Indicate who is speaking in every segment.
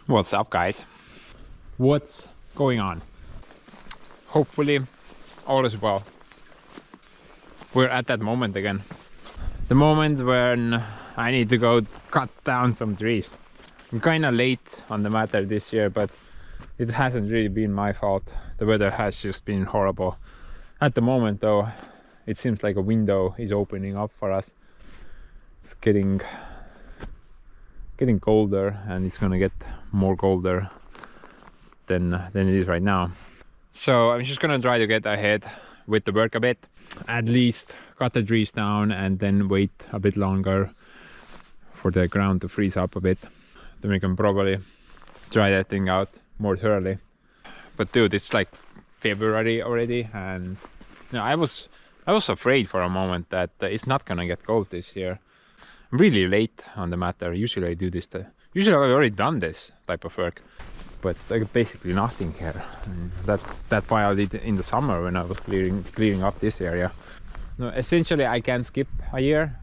Speaker 1: What's up, guys? What's going on? Hopefully all is well. We're at that moment again. The moment when I need to go cut down some trees. I'm kinda late on the matter this year, but it hasn't really been my fault. The weather has just been horrible. At the moment though, it seems like a window is opening up for us. It's getting colder, and it's gonna get more colder than it is right now. So I'm just gonna try to get ahead with the work a bit. At least cut the trees down and then wait a bit longer for the ground to freeze up a bit. Then we can probably try that thing out more thoroughly. But dude, it's like February already, and you know, I was afraid for a moment that it's not gonna get cold this year. I'm really late on the matter. Usually I do this. Usually I've already done this type of work, but like basically nothing here. And that why I did in the summer when I was clearing up this area. No, essentially I can skip a year,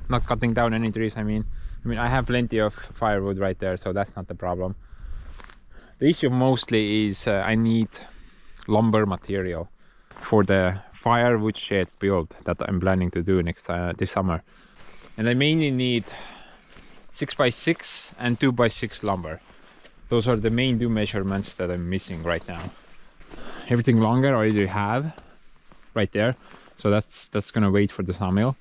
Speaker 1: not cutting down any trees. I mean I have plenty of firewood right there, so that's not the problem. The issue mostly is I need lumber material for the firewood shed build that I'm planning to do this summer. And I mainly need 6x6 and 2x6 lumber. Those are the main two measurements that I'm missing right now. Everything longer I already have right there, so that's gonna wait for the sawmill.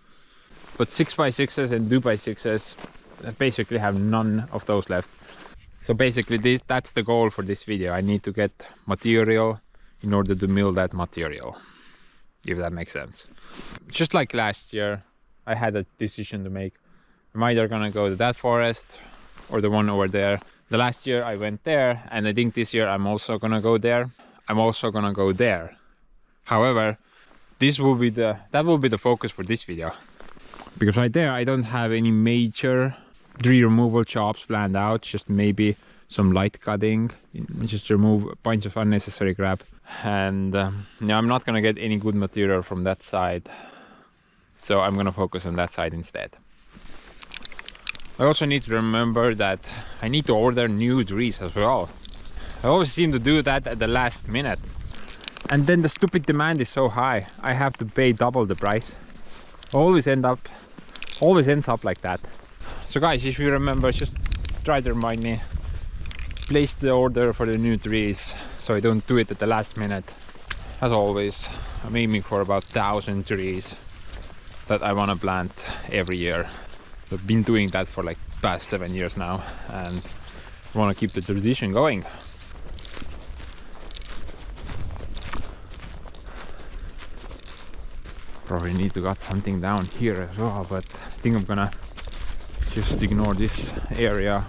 Speaker 1: But 6x6s and 2x6s, I basically have none of those left. So basically that's the goal for this video. I need to get material in order to mill that material, if that makes sense. Just like last year, I had a decision to make. I'm either gonna go to that forest or the one over there. The last year I went there, and I think this year I'm also gonna go there. I'm also gonna go there. However, that will be the focus for this video. Because right there I don't have any major tree removal jobs planned out, just maybe some light cutting, just remove a bunch of unnecessary crap. And yeah, I'm not gonna get any good material from that side. So I'm gonna focus on that side instead. I also need to remember that I need to order new trees as well. I always seem to do that at the last minute. And then the stupid demand is so high, I have to pay double the price. Always ends up like that. So guys, if you remember, just try to remind me. Place the order for the new trees so I don't do it at the last minute. As always, I'm aiming for about 1,000 trees that I want to plant every year. I've been doing that for like past 7 years now, and I want to keep the tradition going. Probably need to cut something down here as well, but I think I'm gonna just ignore this area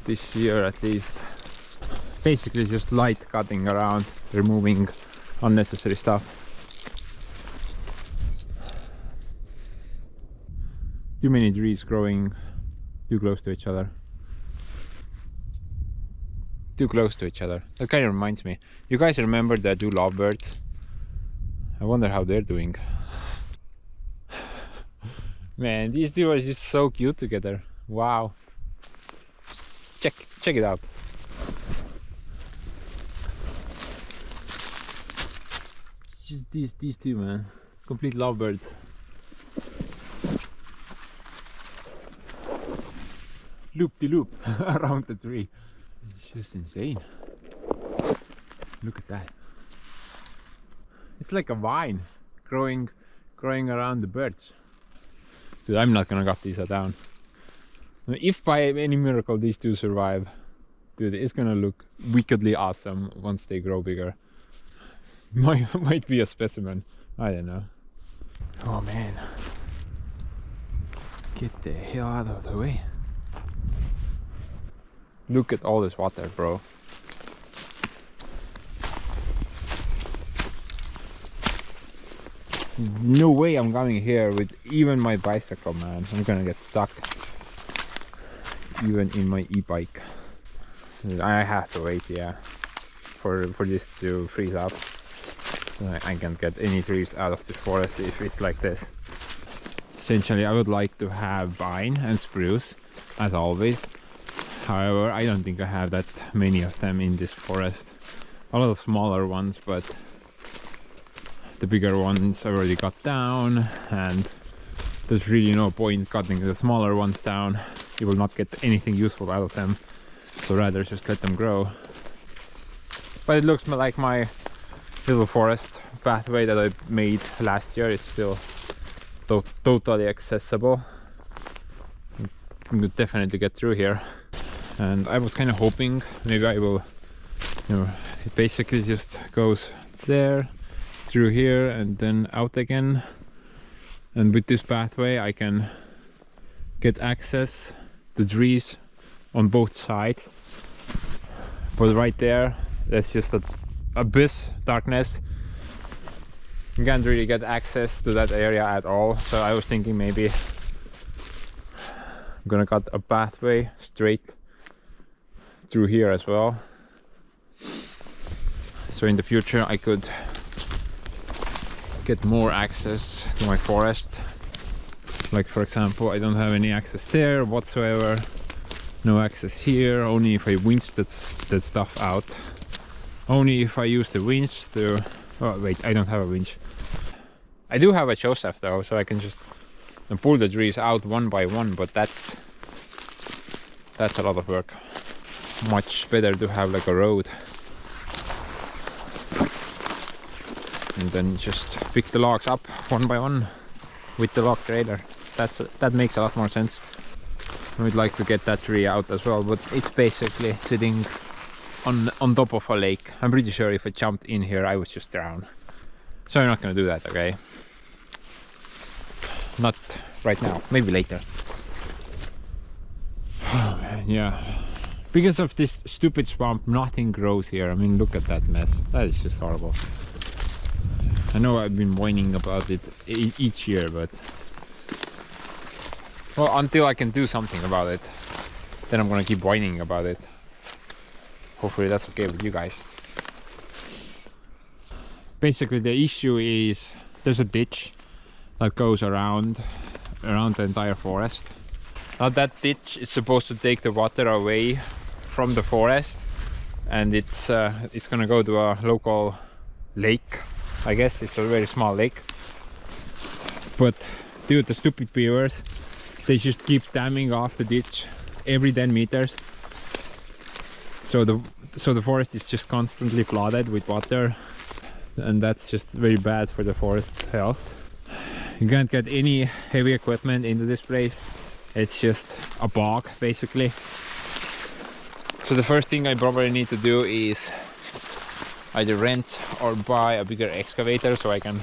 Speaker 1: this year at least. Basically just light cutting around, removing unnecessary stuff. Too many trees growing too close to each other. Too close to each other. That kind of reminds me. You guys remember the two lovebirds? I wonder how they're doing. Man, these two are just so cute together. Wow. Check it out. Just these two, man. Complete lovebirds. Loop-de-loop around the tree. It's just insane. Look at that. It's like a vine growing around the birds. Dude, I'm not gonna cut these down. If by any miracle these two survive, dude, it's gonna look wickedly awesome once they grow bigger. Might be a specimen. I don't know. Oh man. Get the hell out of the way. Look at all this water, bro. No way I'm coming here with even my bicycle, man. I'm gonna get stuck. Even in my e-bike. I have to wait, yeah, for this to freeze up. So I can't get any trees out of the forest if it's like this. Essentially, I would like to have pine and spruce, as always. However, I don't think I have that many of them in this forest. A lot of smaller ones, but the bigger ones already got down, and there's really no point cutting the smaller ones down. You will not get anything useful out of them, so rather just let them grow. But it looks like my little forest pathway that I made last year is still totally accessible. You could definitely get through here, and I was kind of hoping maybe I will, you know, it basically just goes there, through here, and then out again. And with this pathway I can get access to trees on both sides. But right there, that's just an abyss, darkness. You can't really get access to that area at all. So I was thinking maybe I'm gonna cut a pathway straight through here as well. So in the future I could get more access to my forest. Like for example, I don't have any access there whatsoever. No access here, only if I winch that stuff out. Only if I use the winch to... Oh wait, I don't have a winch. I do have a Joseph though, so I can just pull the trees out one by one, but that's a lot of work. Much better to have like a road. And then just pick the logs up one by one with the log trailer. That makes a lot more sense. I would like to get that tree out as well, but it's basically sitting on top of a lake. I'm pretty sure if I jumped in here I would just drown. So I'm not gonna do that, okay? Not right now, maybe later. Oh man, yeah. Because of this stupid swamp, nothing grows here. I mean, look at that mess. That is just horrible. I know I've been whining about it each year, but... Well, until I can do something about it, then I'm gonna keep whining about it. Hopefully that's okay with you guys. Basically the issue is there's a ditch that goes around the entire forest. Now that ditch is supposed to take the water away from the forest, and it's gonna go to a local lake. I guess it's a very small lake. But dude, the stupid beavers, they just keep damming off the ditch every 10 meters. So the forest is just constantly flooded with water, and that's just very bad for the forest's health. You can't get any heavy equipment into this place. It's just a bog basically. So the first thing I probably need to do is either rent or buy a bigger excavator so I can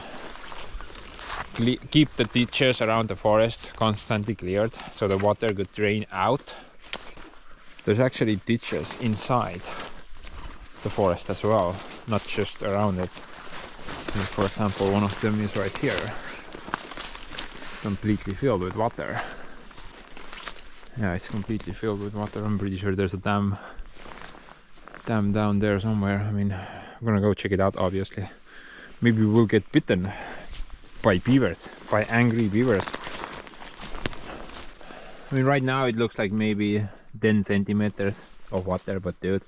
Speaker 1: keep the ditches around the forest constantly cleared so the water could drain out. There's actually ditches inside the forest as well, not just around it. And for example, one of them is right here, completely filled with water. Yeah, it's completely filled with water. I'm pretty sure there's a dam down there somewhere. I mean, I'm gonna go check it out, obviously. Maybe we'll get bitten by beavers, by angry beavers. I mean, right now it looks like maybe 10 centimeters of water, but dude,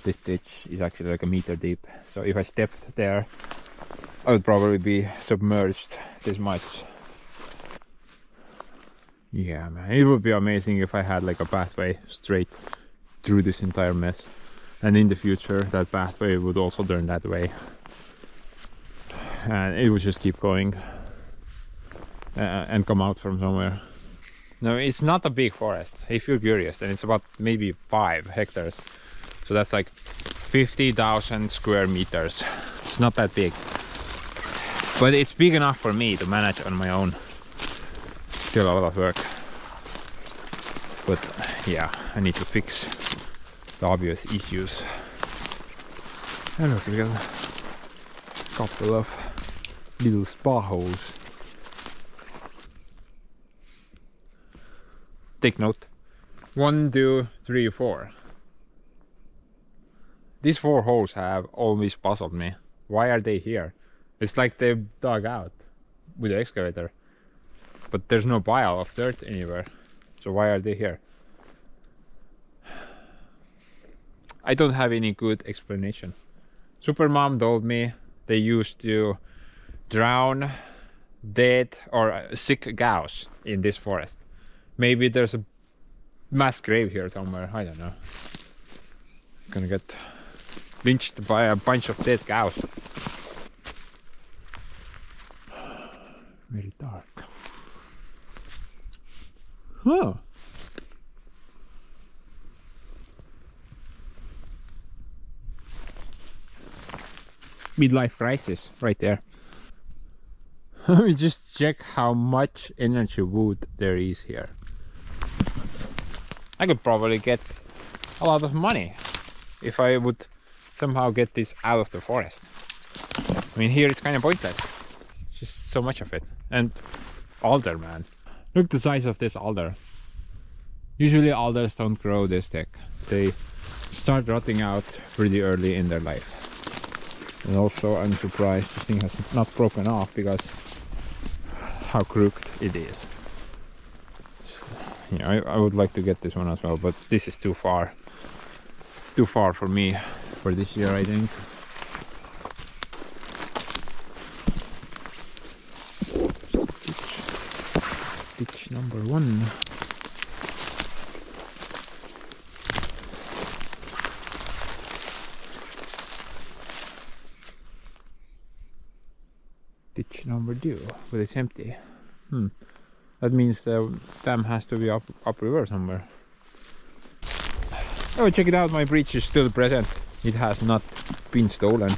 Speaker 1: this ditch is actually like a meter deep. So if I stepped there, I would probably be submerged this much. Yeah, man, it would be amazing if I had like a pathway straight through this entire mess. And in the future, that pathway would also turn that way. And it would just keep going and come out from somewhere. No, it's not a big forest. If you're curious, then it's about maybe 5 hectares. So that's like 50,000 square meters. It's not that big. But it's big enough for me to manage on my own. Still a lot of work. But yeah, I need to fix the obvious issues. And look, we got a couple of little spa holes. Take note. 1, 2, 3, 4. These 4 holes have always puzzled me. Why are they here? It's like they've dug out with the excavator. But there's no pile of dirt anywhere. So why are they here? I don't have any good explanation. Supermom told me they used to drown dead or sick cows in this forest. Maybe there's a mass grave here somewhere. I don't know. Gonna get lynched by a bunch of dead cows. Very dark. Oh. Midlife crisis right there. Let me just check how much energy wood there is here. I could probably get a lot of money if I would somehow get this out of the forest. I mean, here it's kind of pointless. Just so much of it. And alder, man. Look the size of this alder. Usually alders don't grow this thick. They start rotting out pretty early in their life. And also I'm surprised this thing has not broken off because how crooked it is. Yeah, I would like to get this one as well, but this is too far for me for this year, I think. Ditch number 1. Ditch number 2, but it's empty. That means the dam has to be upriver somewhere. Oh, check it out, my bridge is still present. It has not been stolen.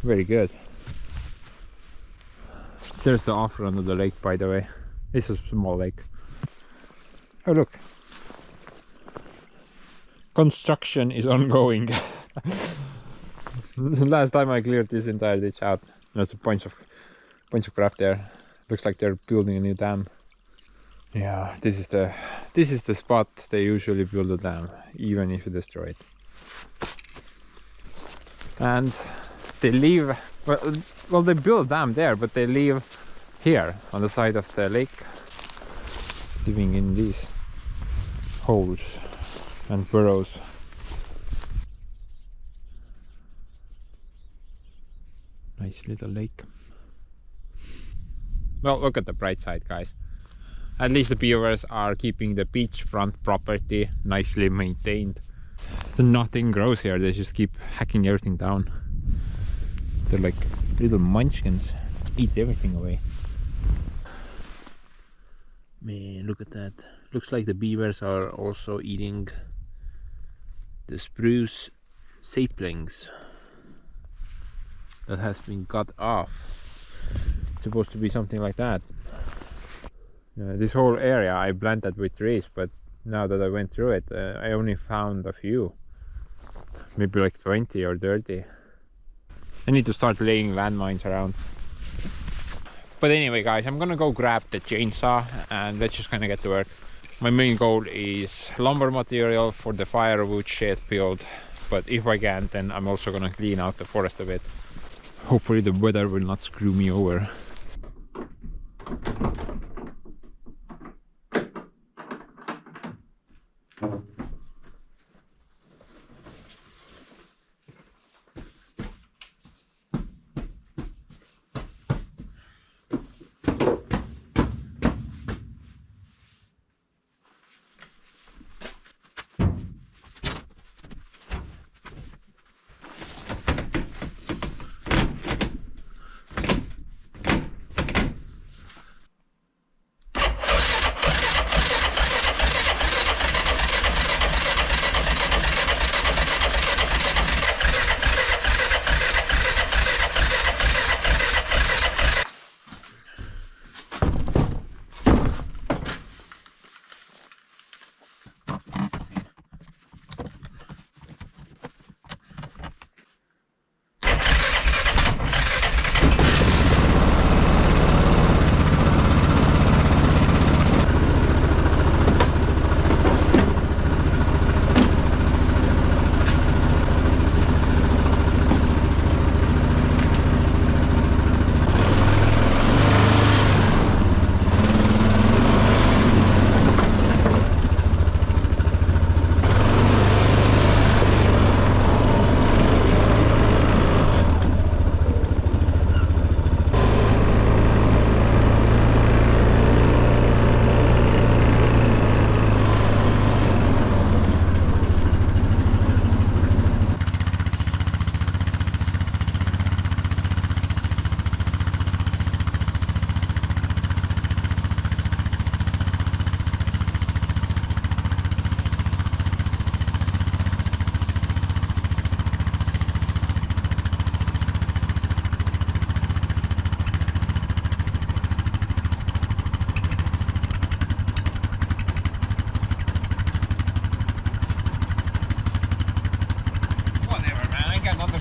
Speaker 1: Very good. There's the offer under the lake, by the way. It's a small lake. Oh, look. Construction is ongoing. Last time I cleared this entire ditch out. There's a bunch of crap there. Looks like they're building a new dam. Yeah, this is the spot they usually build a dam, even if you destroy it. And they leave, well they build a dam there, but they leave here on the side of the lake, living in these holes and burrows. Nice little lake. Well, look at the bright side, guys. At least the beavers are keeping the beachfront property nicely maintained. So nothing grows here, they just keep hacking everything down. They're like little munchkins, eat everything away. Man, look at that. Looks like the beavers are also eating the spruce saplings that has been cut off. It's supposed to be something like that. This whole area I planted with trees, but now that I went through it, I only found a few. Maybe like 20 or 30. I need to start laying landmines around. But anyway, guys, I'm gonna go grab the chainsaw and let's just kinda get to work. My main goal is lumber material for the firewood shed build, but if I can't, then I'm also gonna clean out the forest a bit. Hopefully the weather will not screw me over.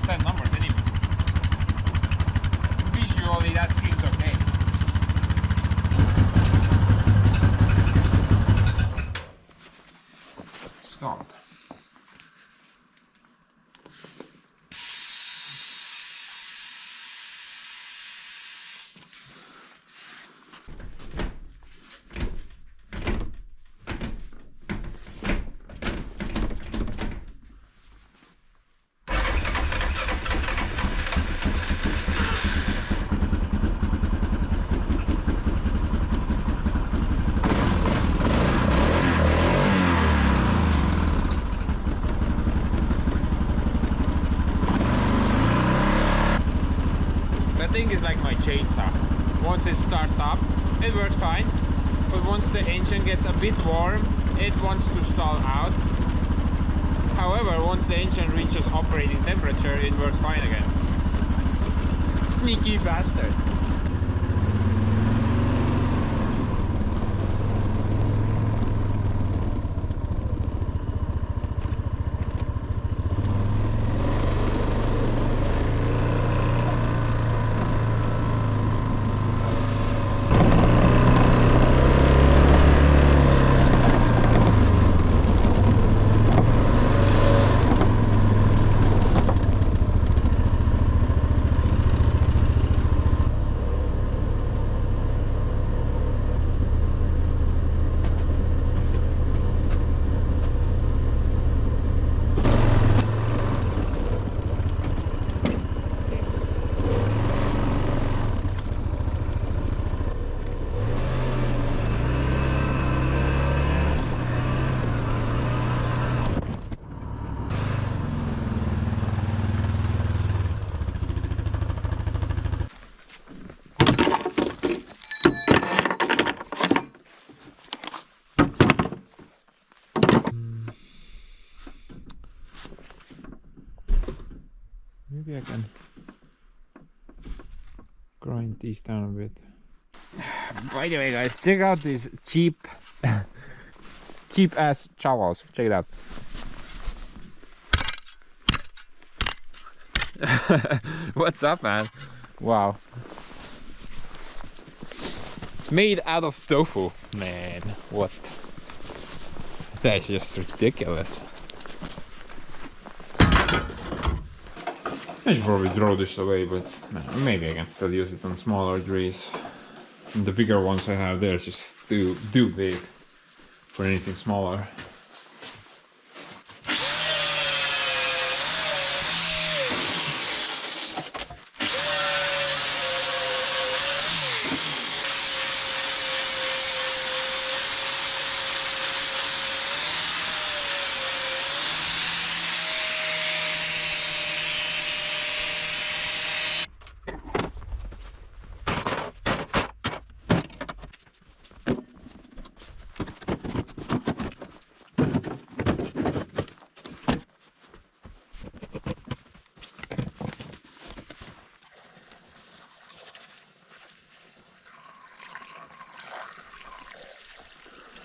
Speaker 1: understand numbers anyway. Visually, that seems okay. Start. That thing is like my chainsaw. Once it starts up, it works fine. But once the engine gets a bit warm, it wants to stall out. However, once the engine reaches operating temperature, it works fine again. Sneaky bastard. Maybe I can grind these down a bit. By the way, guys, check out these cheap ass shovels. Check it out. What's up, man? Wow. It's made out of tofu. Man, what? That's just ridiculous. I should probably throw this away, but maybe I can still use it on smaller trees. And the bigger ones I have there is just too big for anything smaller.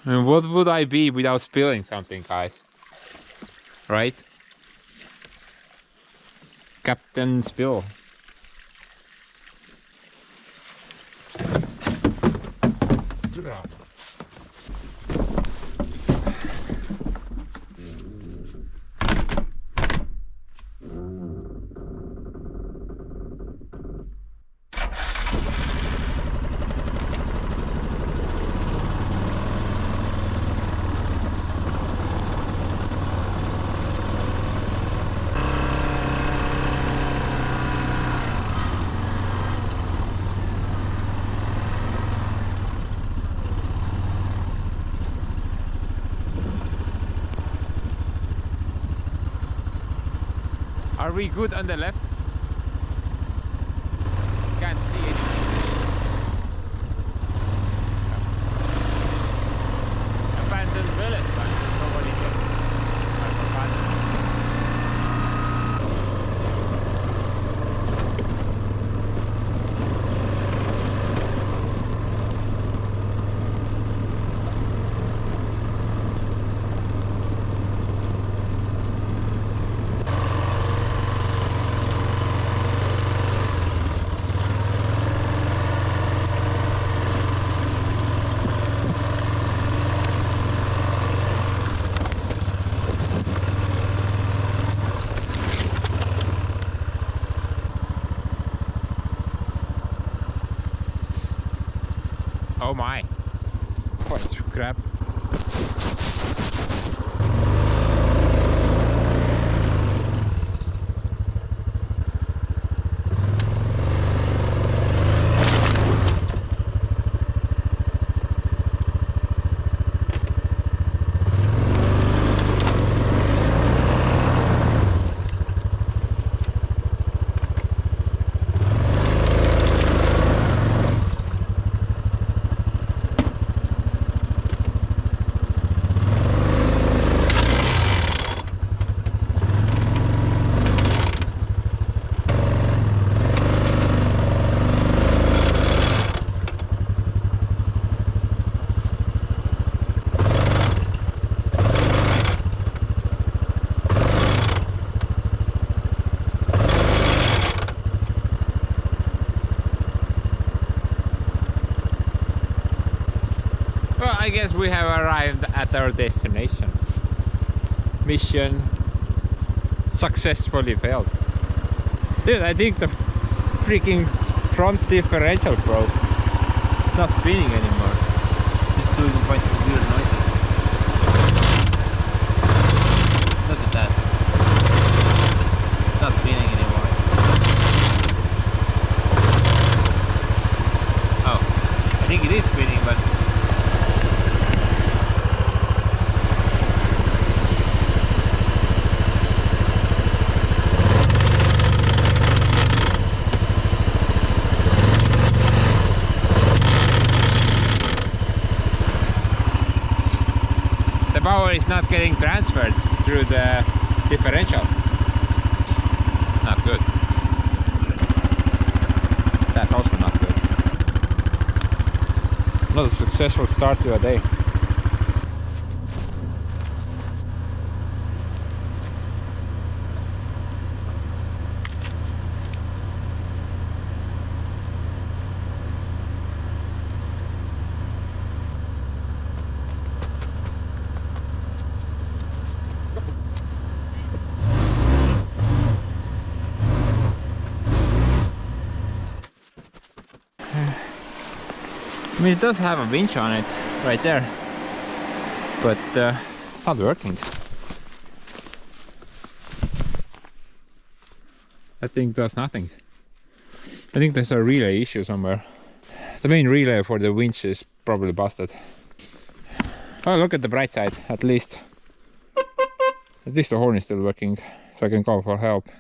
Speaker 1: And what would I be without spilling something, guys? Right? Captain Spill. Are we good on the left? Can't see it. Abandoned village, but there's nobody here. I forgot. Oh my. What crap. Well, I guess we have arrived at our destination. Mission successfully failed. Dude, I think the freaking front differential broke. It's not spinning anymore. It's just doing a bunch of weird noises. Look at that. It's not spinning anymore. Oh, I think it is spinning, but the power is not getting transferred through the differential. Not good. That's also not good. Not a successful start to a day. I mean, it does have a winch on it right there, but it's not working. That thing does nothing. I think there's a relay issue somewhere. The main relay for the winch is probably busted. Oh, look at the bright side, at least the horn is still working, so I can call for help.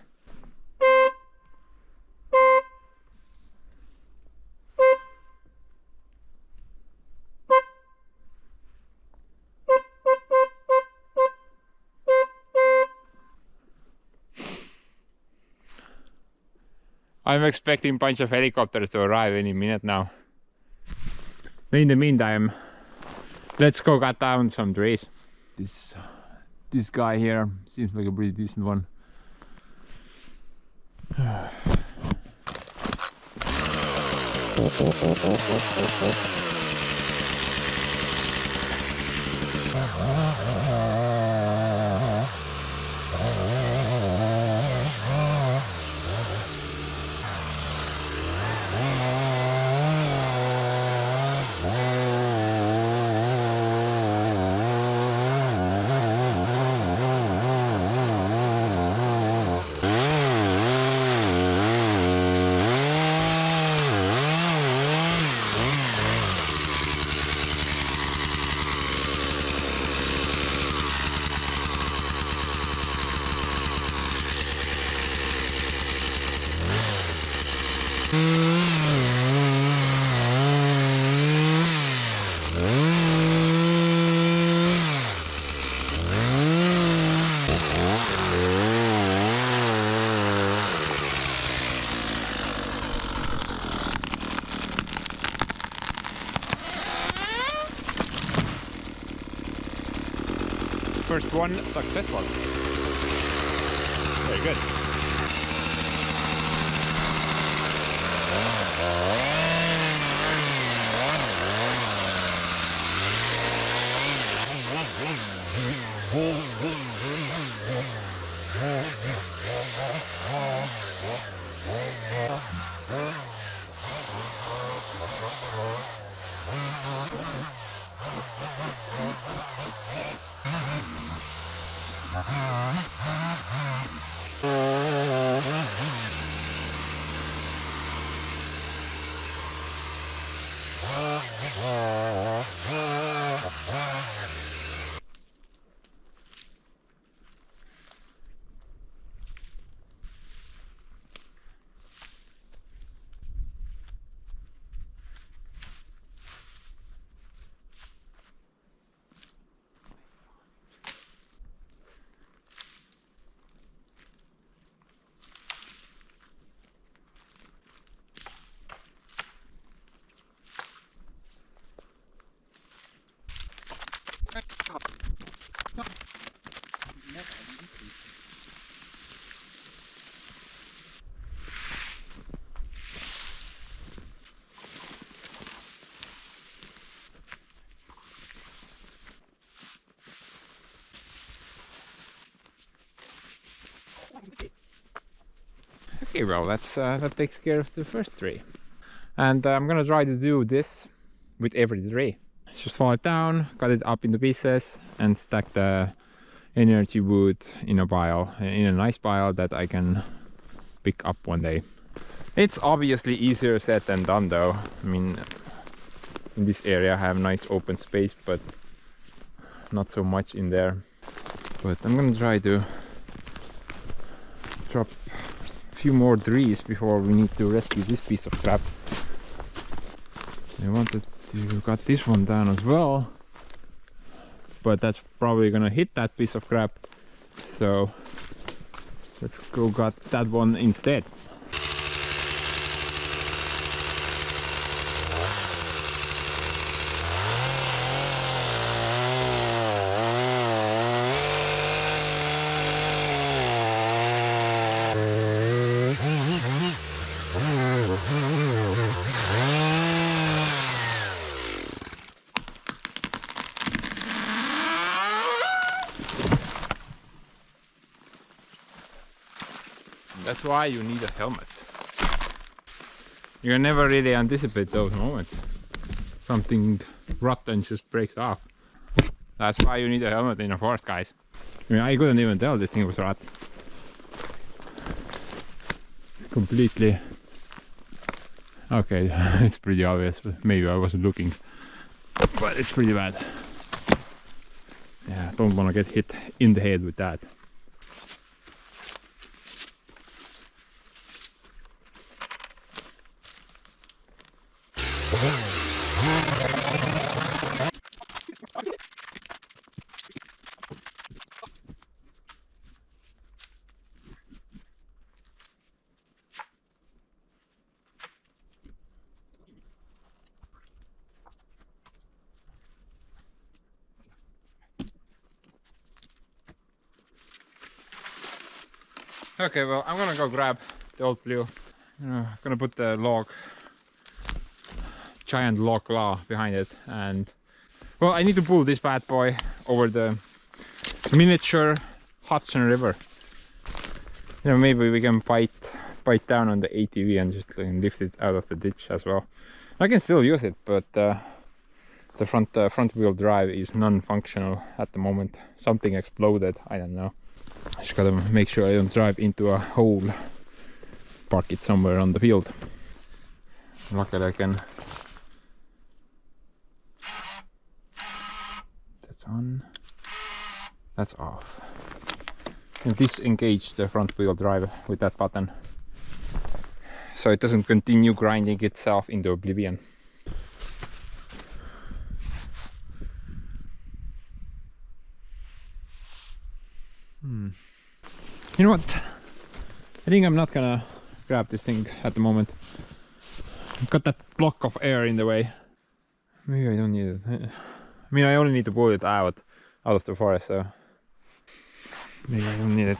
Speaker 1: I'm expecting a bunch of helicopters to arrive any minute now. In the meantime, let's go cut down some trees. This guy here seems like a pretty decent one. First one successful. Very good. Okay, well, that takes care of the first tray. And I'm gonna try to do this with every tray. Just fall it down, cut it up into pieces, and stack the energy wood in a pile, in a nice pile that I can pick up one day. It's obviously easier said than done though. I mean, in this area I have nice open space, but not so much in there. But I'm gonna try to drop a few more trees before we need to rescue this piece of crap. I wanted to cut this one down as well, but that's probably gonna hit that piece of crap, so let's go cut that one instead. That's why you need a helmet. You can never really anticipate those moments. Something rotten just breaks off. That's why you need a helmet in a forest, guys. I mean, I couldn't even tell this thing was rotten. Completely. Okay, it's pretty obvious, but maybe I wasn't looking. But it's pretty bad. Yeah, don't want to get hit in the head with that. Okay, well, I'm gonna go grab the old blue. I'm gonna put the giant log claw behind it, and well, I need to pull this bad boy over the miniature Hudson River. You know, maybe we can bite down on the ATV and just lift it out of the ditch as well. I can still use it, but the front wheel drive is non-functional at the moment. Something exploded, I don't know. I just gotta make sure I don't drive into a hole. Park it somewhere on the field. Luckily I can. That's on. That's off. And disengage the front wheel drive with that button, so it doesn't continue grinding itself into oblivion. You know what? I think I'm not gonna grab this thing at the moment. I've got that block of air in the way. Maybe I don't need it. I mean, I only need to pull it out of the forest, so maybe I don't need it.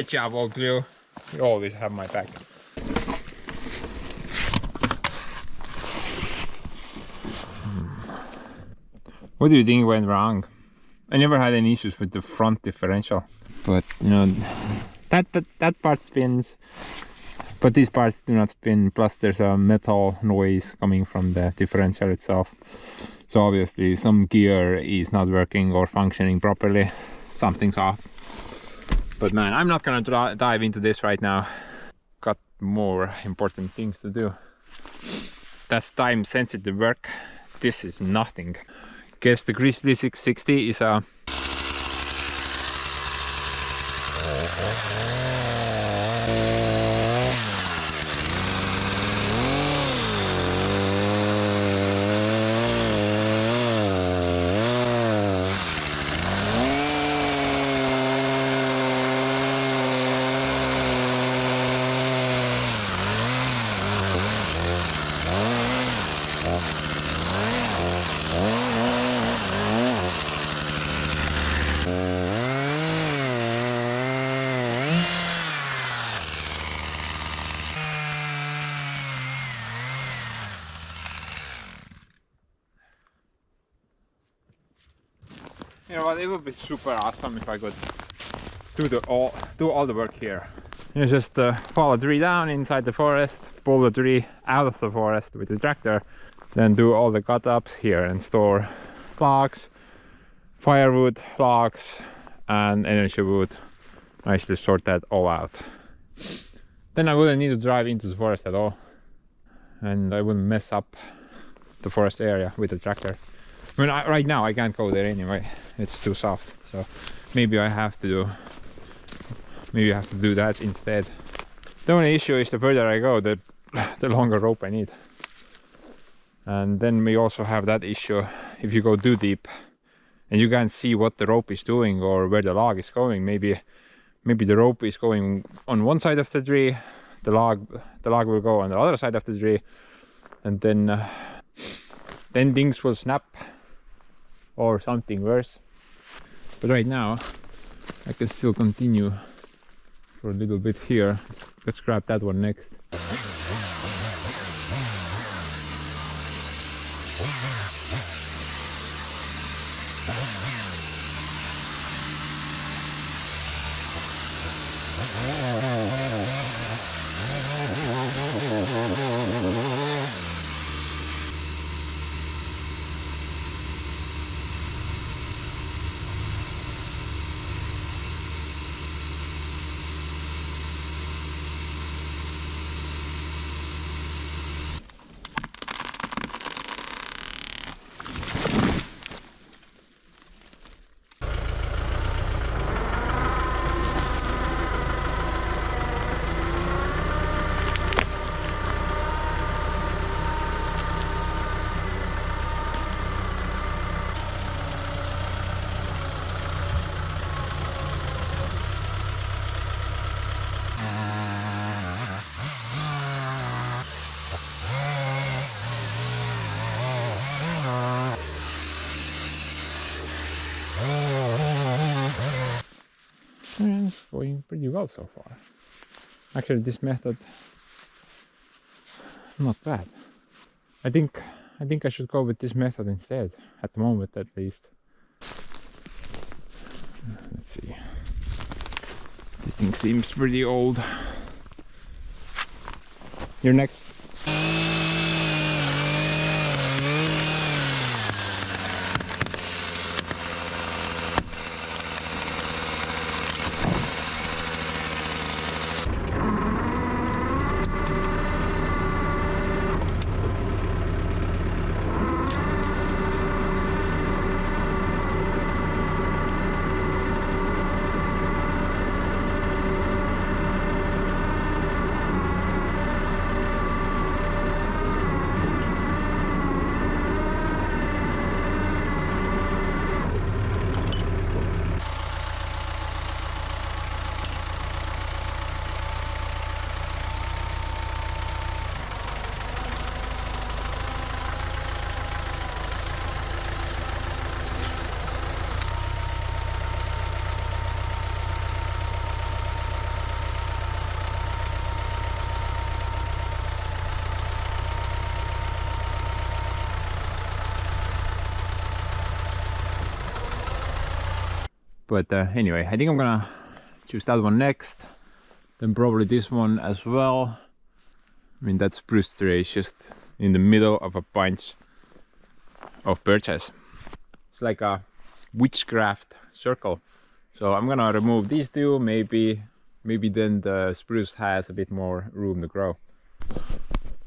Speaker 1: Great job, old glue. You always have my back. What do you think went wrong? I never had any issues with the front differential, but you know, that part spins, but these parts do not spin. Plus there's a metal noise coming from the differential itself. So obviously some gear is not working or functioning properly. Something's off. But man, I'm not gonna dive into this right now. Got more important things to do. That's time sensitive work. This is nothing. Guess the Grizzly 660 is a you know what, it would be super awesome if I could do all the work here. You just follow the tree down inside the forest, pull the tree out of the forest with the tractor, then do all the cut ups here and store logs, firewood, logs and energy wood. Nicely sort that all out. Then I wouldn't need to drive into the forest at all, and I wouldn't mess up the forest area with the tractor. I mean, right now I can't go there anyway. It's too soft, so maybe I have to do that instead. The only issue is the further I go, the longer rope I need. And then we also have that issue if you go too deep and you can't see what the rope is doing or where the log is going. Maybe the rope is going on one side of the tree, the log will go on the other side of the tree, and then things will snap or something worse. But right now I can still continue for a little bit here. Let's grab that one next. It's going pretty well so far. Actually, this method, not bad. I think I should go with this method instead, at the moment at least. Let's see. This thing seems pretty old. You're next. But anyway, I think I'm gonna choose that one next. Then probably this one as well. I mean, that spruce tree is just in the middle of a bunch of birches. It's like a witchcraft circle. So I'm gonna remove these two, maybe then the spruce has a bit more room to grow.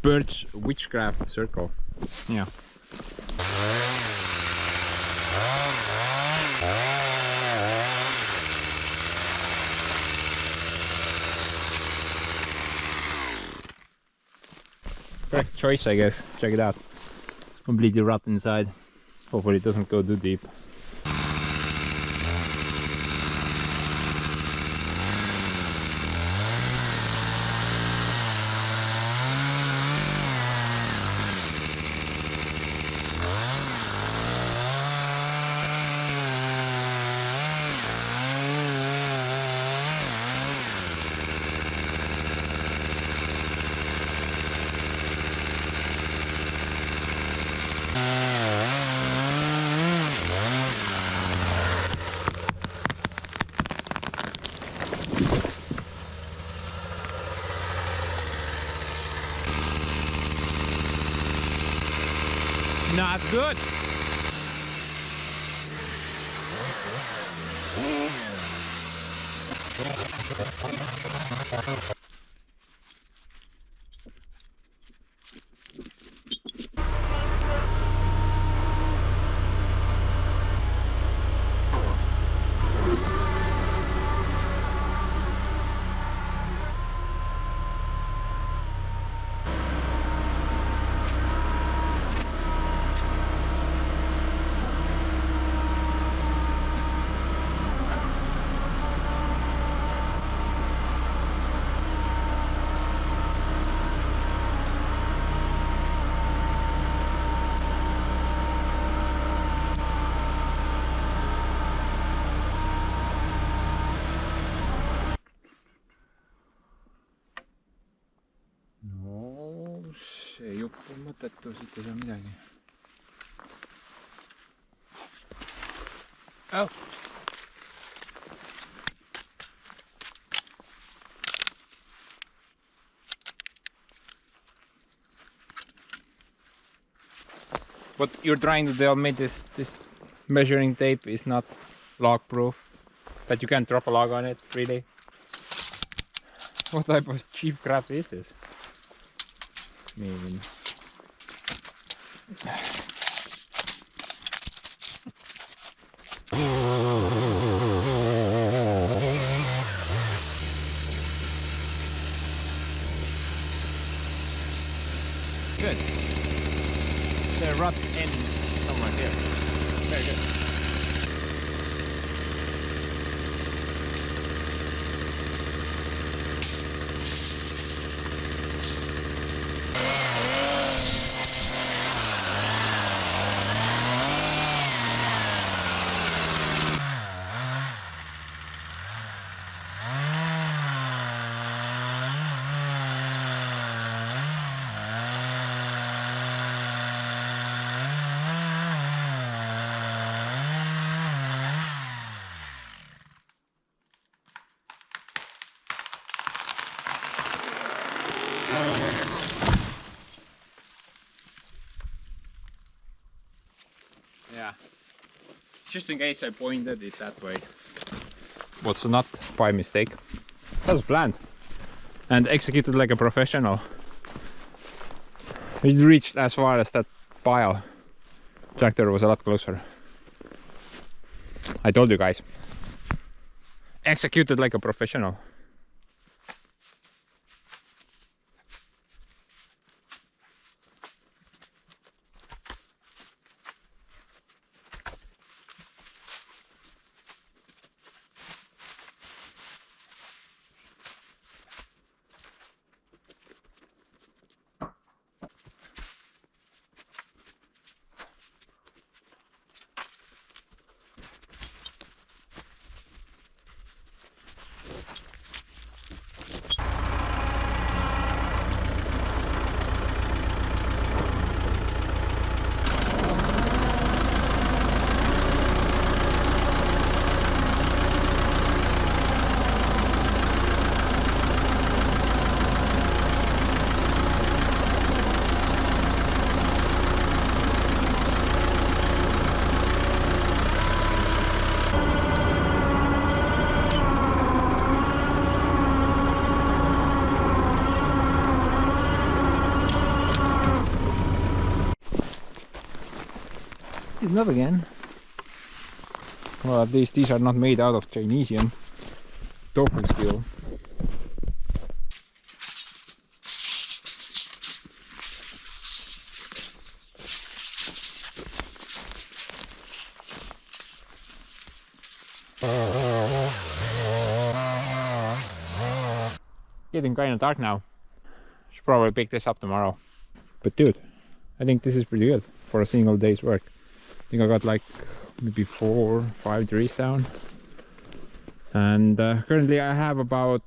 Speaker 1: Birch witchcraft circle. Yeah. Correct choice, I guess. Check it out. It's completely rotten inside. Hopefully it doesn't go too deep. Not good. No, se ei oo pommatettu, sit ei saa midagi. Oh. What you're trying to tell me, this measuring tape is not log proof? That you can't drop a log on it, really? What type of cheap crap is this? I mean... Good. The rut ends somewhere here. Very good. Yeah, just in case I pointed it that way. Was not by mistake. That was planned and executed like a professional. We reached as far as that pile. Tractor was a lot closer. I told you guys. Executed like a professional. Not again. Well, at least these are not made out of Chinesium. Tofu steel. Getting kind of dark now. Should probably pick this up tomorrow. But dude, I think this is pretty good for a single day's work. I think I got like maybe 4 or 5 trees down. And currently I have about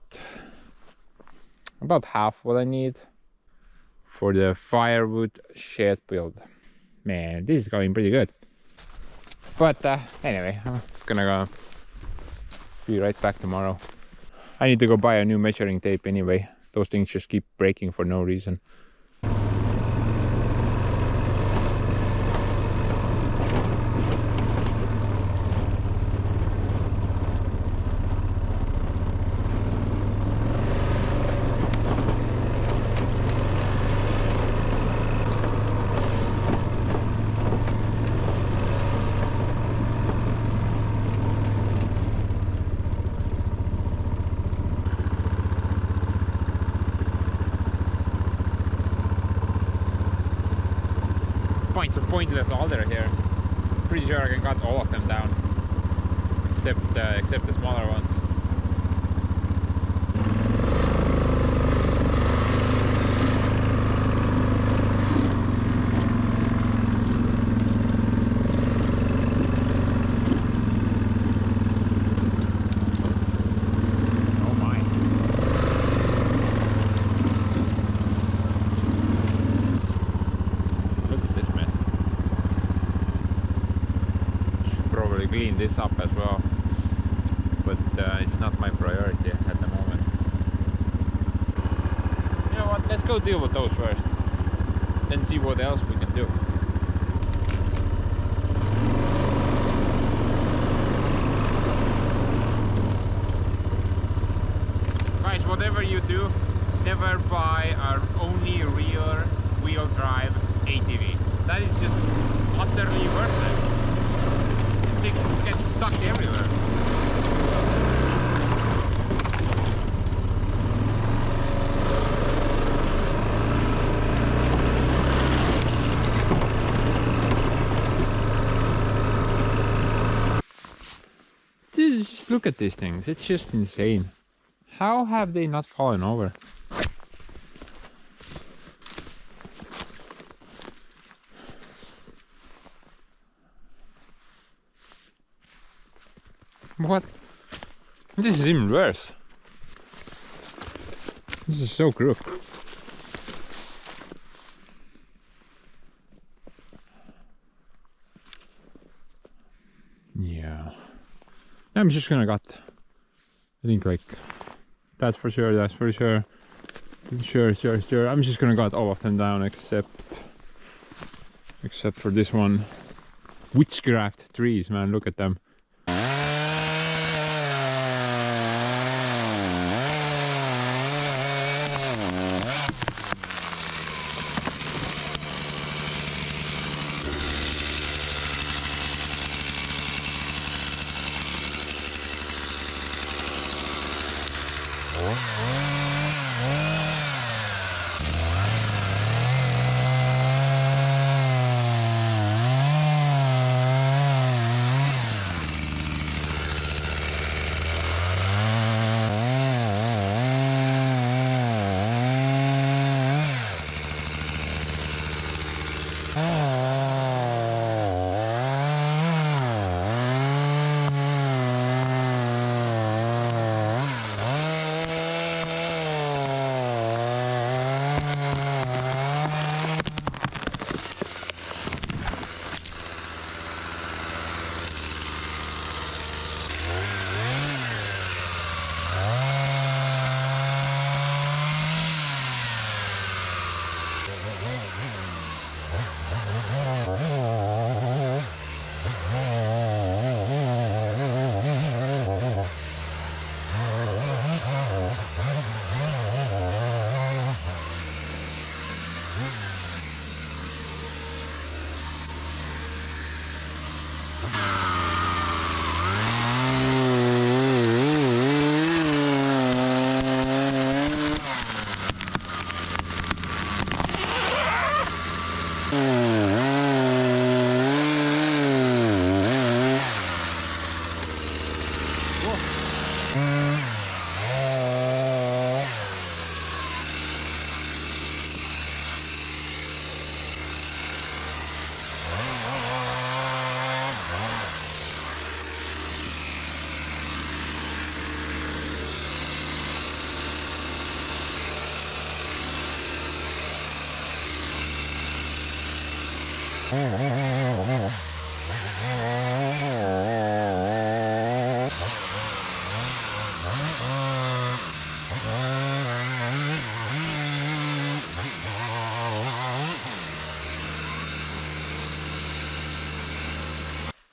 Speaker 1: half what I need for the firewood shed build. Man, this is going pretty good. But anyway, I'm gonna go be right back tomorrow. I need to go buy a new measuring tape anyway. Those things just keep breaking for no reason. Find some pointless alder here. Pretty sure I can cut all of them down, except the smaller ones. Oh my! Look at this mess. Should probably clean this up as well, but it's not my priority at the moment. You know what, let's go deal with those first, then see what else we can do. Guys, whatever you do, never buy our only real wheel drive ATV. That is just utterly worthless. This thing gets stuck everywhere. Just look at these things, it's just insane. How have they not fallen over? What? This is even worse. This is so crooked. Yeah. I'm just gonna cut. I think like that's for sure, that's for sure. Sure. I'm just gonna cut all of them down except for this one. Witchcraft trees, man, look at them.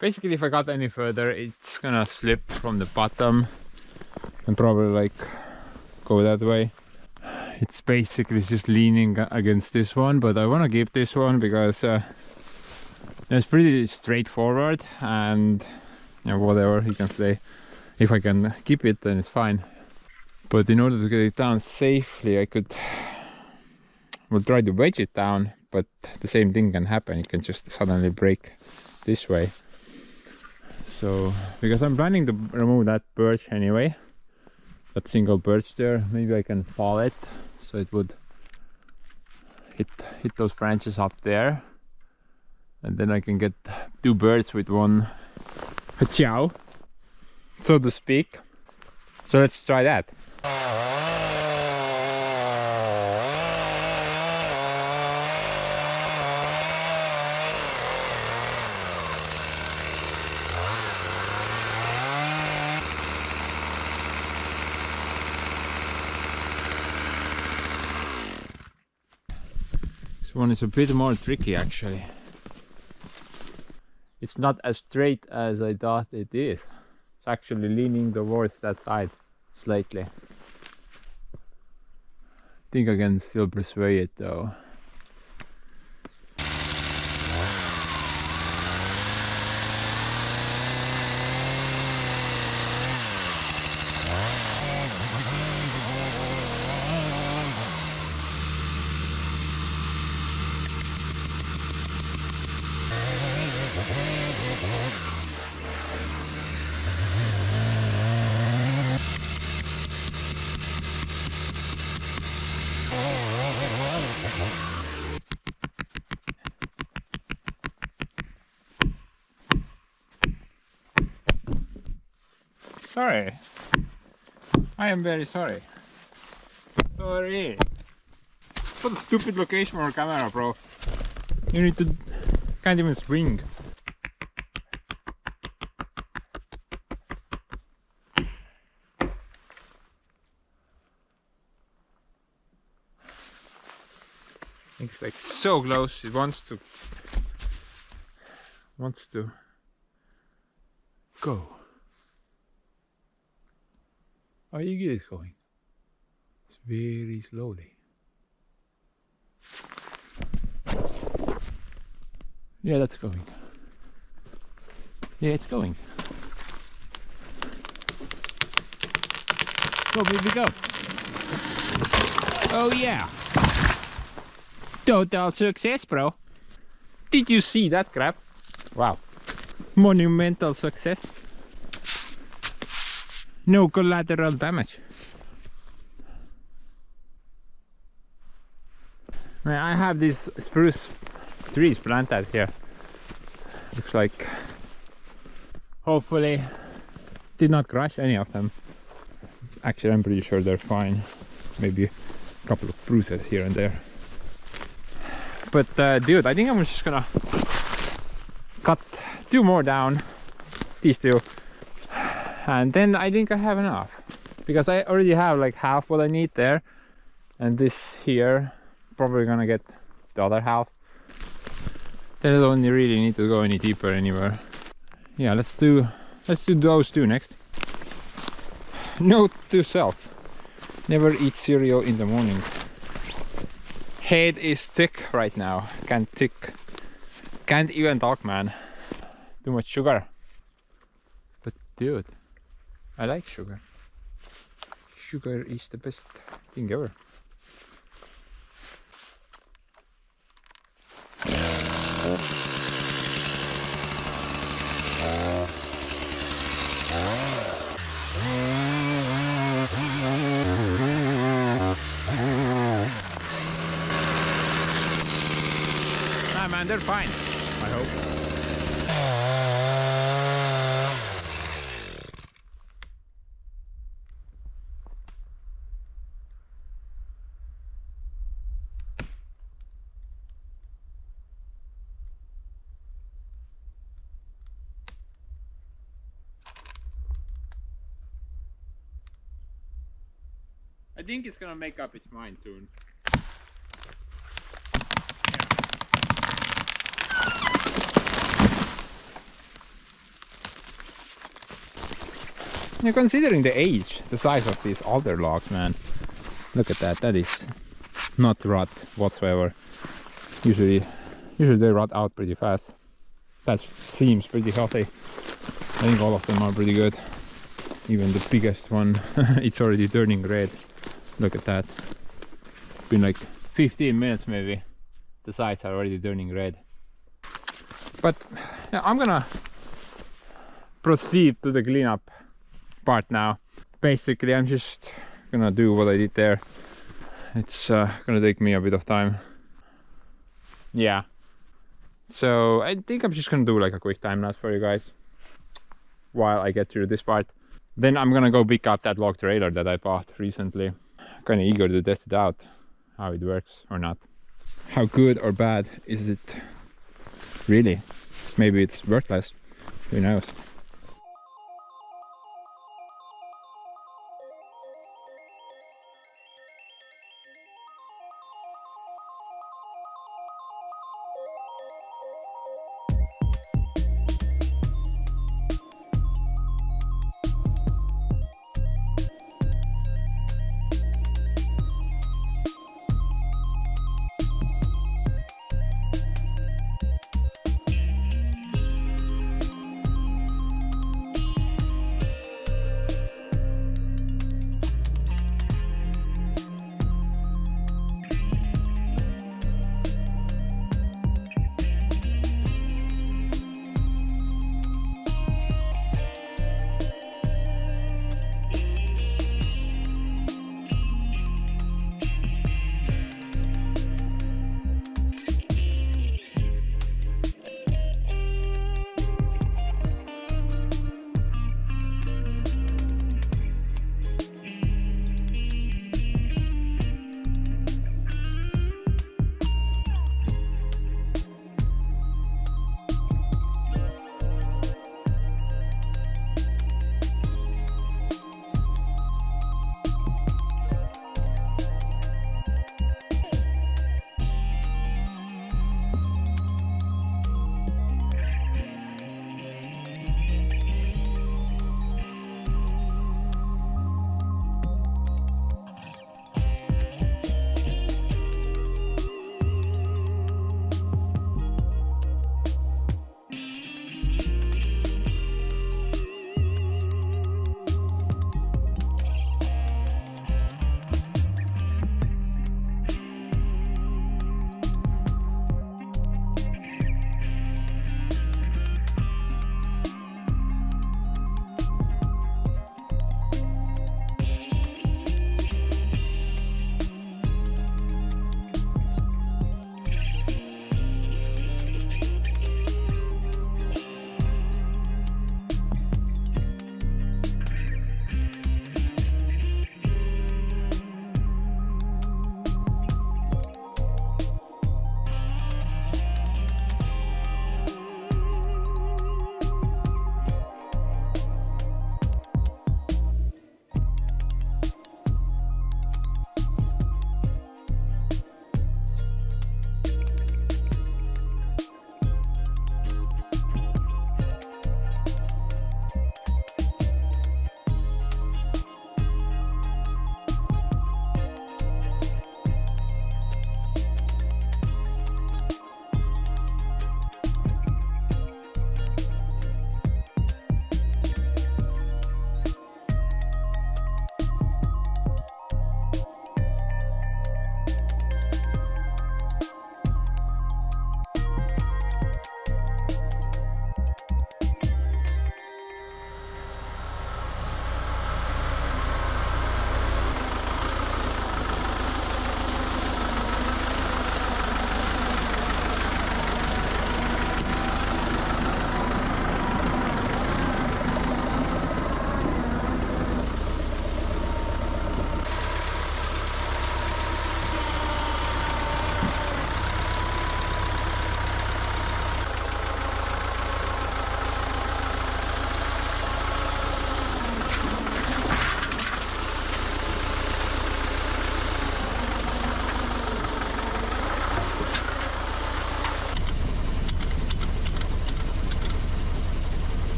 Speaker 1: Basically, if I got any further, it's gonna slip from the bottom and probably like go that way. It's basically just leaning against this one, but I want to keep this one because it's pretty straightforward, and you know, whatever you can say. If I can keep it, then it's fine. But in order to get it down safely, I could will try to wedge it down, but the same thing can happen. It can just suddenly break this way. So, because I'm planning to remove that birch anyway, that single birch there, maybe I can fall it so it would hit those branches up there, and then I can get two birds with one chow, so to speak. So let's try that. This one is a bit more tricky actually. It's not as straight as I thought it is. It's actually leaning towards that side slightly. I think I can still persuade it though. Sorry. I am very sorry. Sorry. What a stupid location for a camera, bro. You need to... can't even swing. It's like so close. It wants to go. Oh, you get it going. It's very slowly. Yeah, that's going. Yeah, it's going. Go, baby, go. Oh yeah. Total success, bro. Did you see that crap? Wow. Monumental success. No collateral damage. I have these spruce trees planted here. Looks like hopefully did not crush any of them. Actually, I'm pretty sure they're fine. Maybe a couple of bruises here and there. But dude, I think I'm just gonna cut two more down, these two, and then I think I have enough, because I already have like half what I need there, and this here probably gonna get the other half. Then I don't really need to go any deeper anywhere. Yeah, let's do those two next. Note to self: never eat cereal in the morning. Head is thick right now. Can't even talk, man. Too much sugar. But dude, I like sugar. Sugar is the best thing ever. Ah man, they're fine, I hope. I think it's gonna make up its mind soon. Yeah, considering the age, the size of these alder logs, man. Look at that. That is not rot whatsoever. Usually they rot out pretty fast. That seems pretty healthy. I think all of them are pretty good. Even the biggest one, it's already turning red. Look at that. It's been like 15 minutes maybe. The sides are already turning red. But yeah, I'm gonna proceed to the cleanup part now. Basically, I'm just gonna do what I did there. It's gonna take me a bit of time. Yeah. So I think I'm just gonna do like a quick time lapse for you guys while I get through this part. Then I'm gonna go pick up that log trailer that I bought recently. Kinda eager to test it out, how it works or not. How good or bad is it really? Maybe it's worthless, who knows.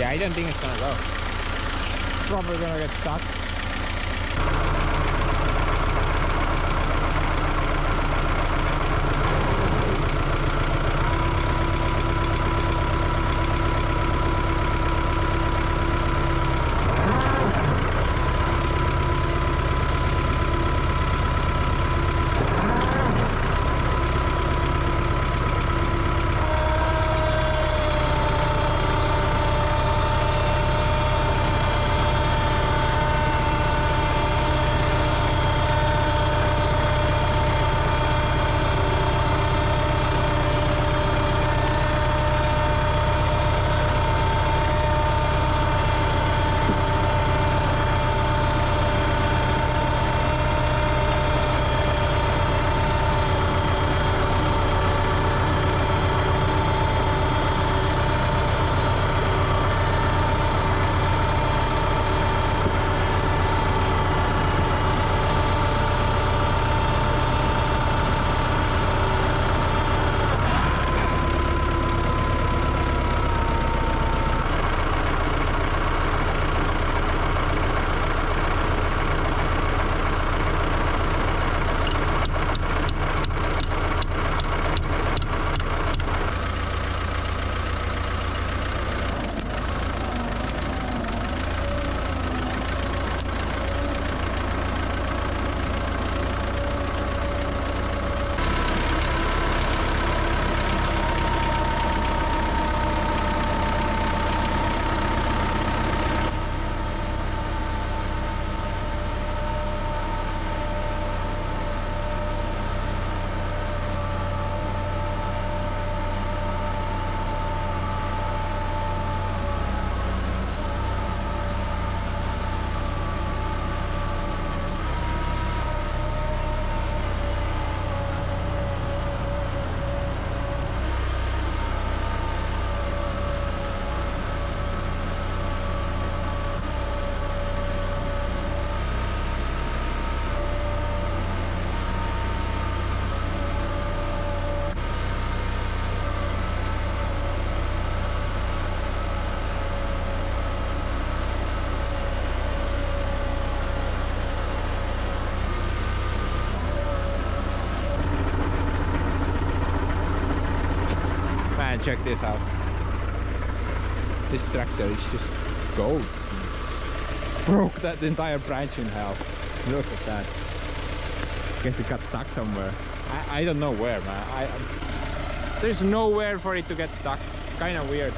Speaker 1: Yeah, I don't think it's gonna go. Probably gonna get stuck. Man, check this out. This tractor is just gold. Broke that entire branch in half. Look at that. Guess it got stuck somewhere. I don't know where, man. There's nowhere for it to get stuck. Kind of weird.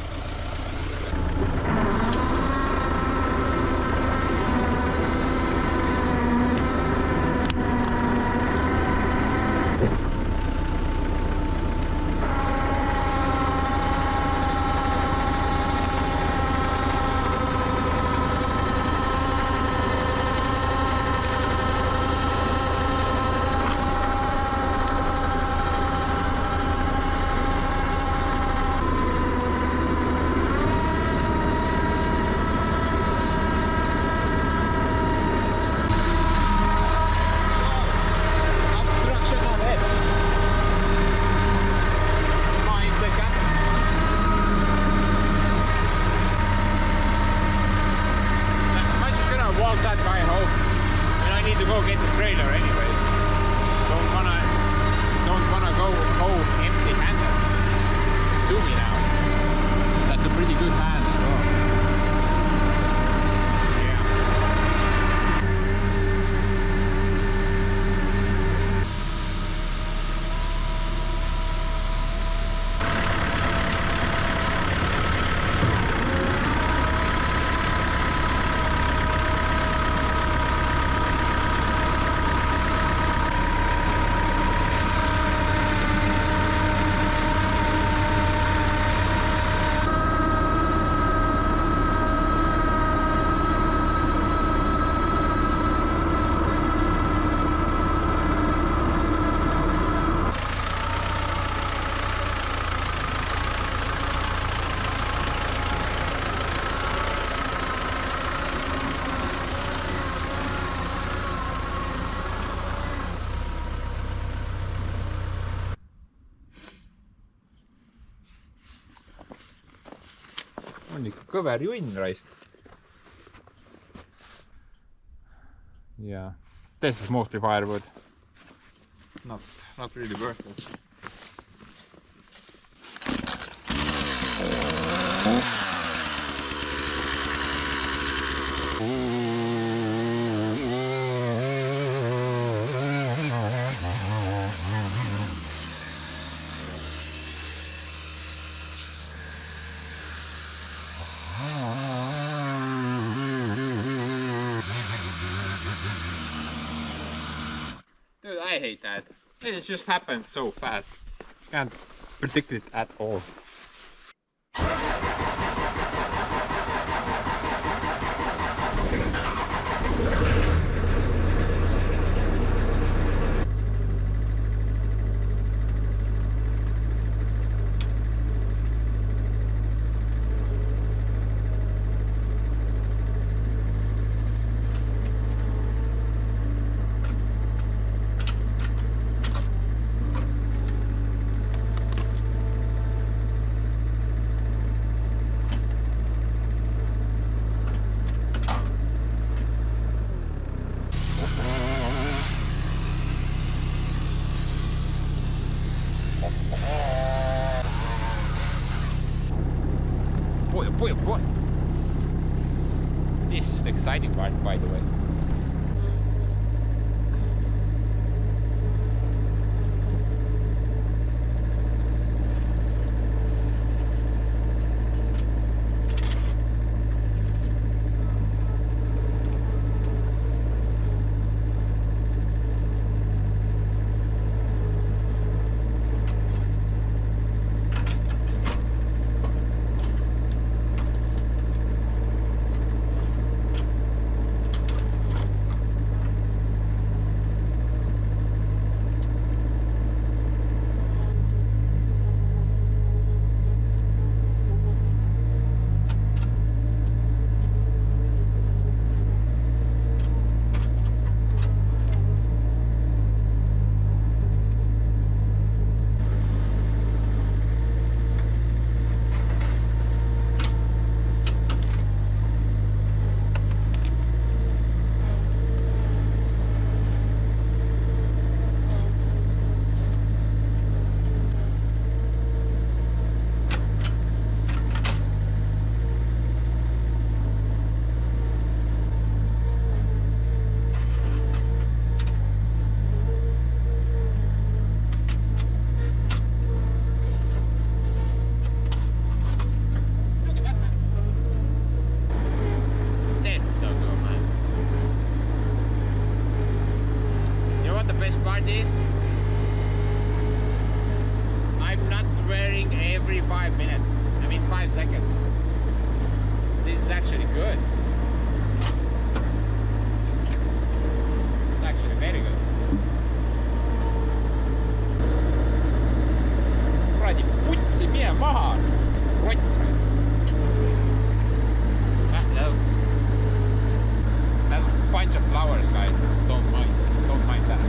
Speaker 1: kõver junn raisk. Yeah, this is mostly firewood. Not really worth it. Dude, I hate that. It just happens so fast. Can't predict it at all. What? This is the exciting part, by the way. I'm not swearing every 5 minutes. I mean 5 seconds. This is actually good. It's actually very good. Kuradi putsi, mine maha! Rott! That's a bunch of flowers, guys. Don't mind that.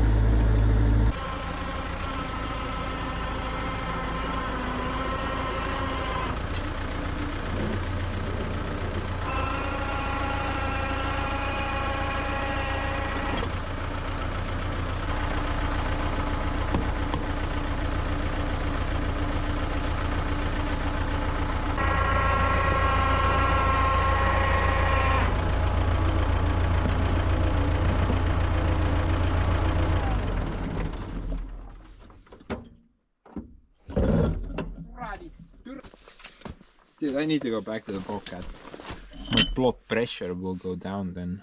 Speaker 1: Dude, I need to go back to the Bobcat. My blood pressure will go down then,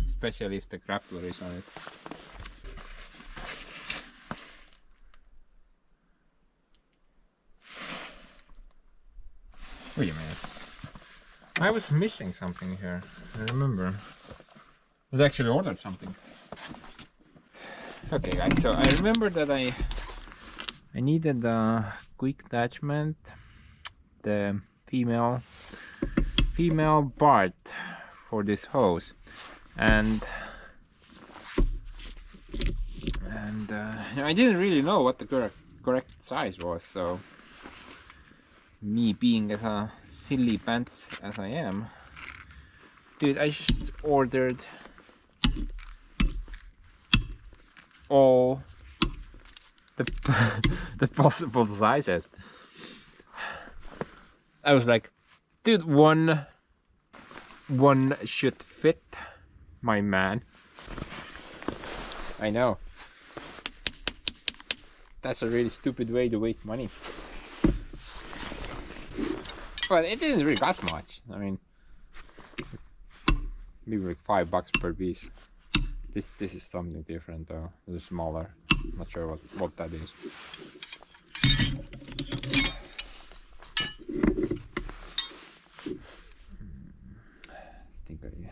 Speaker 1: especially if the grappler is on it. Wait a minute. I was missing something here. I remember. I actually ordered something. Okay, guys. So I remember that I needed a quick attachment, the female part for this hose, and I didn't really know what the correct size was, so me being as a silly pants as I am, dude, I just ordered all the the possible sizes. I was like, dude, one should fit my man. I know. That's a really stupid way to waste money. But it didn't really cost much. I mean, maybe like $5 per piece. This is something different though. It's smaller. I'm not sure what that is. I think I need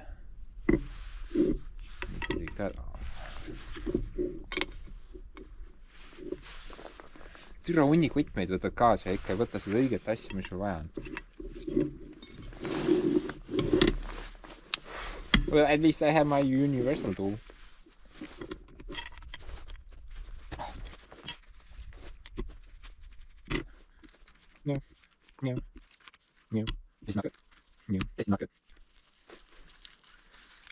Speaker 1: to take that off. Türa hunnik võtmeid võtad kaasa ja ikka ei võta seda õiget asja, mis sul vaja on. Well, at least I have my universal tool. No. It's not good. No, it's not good.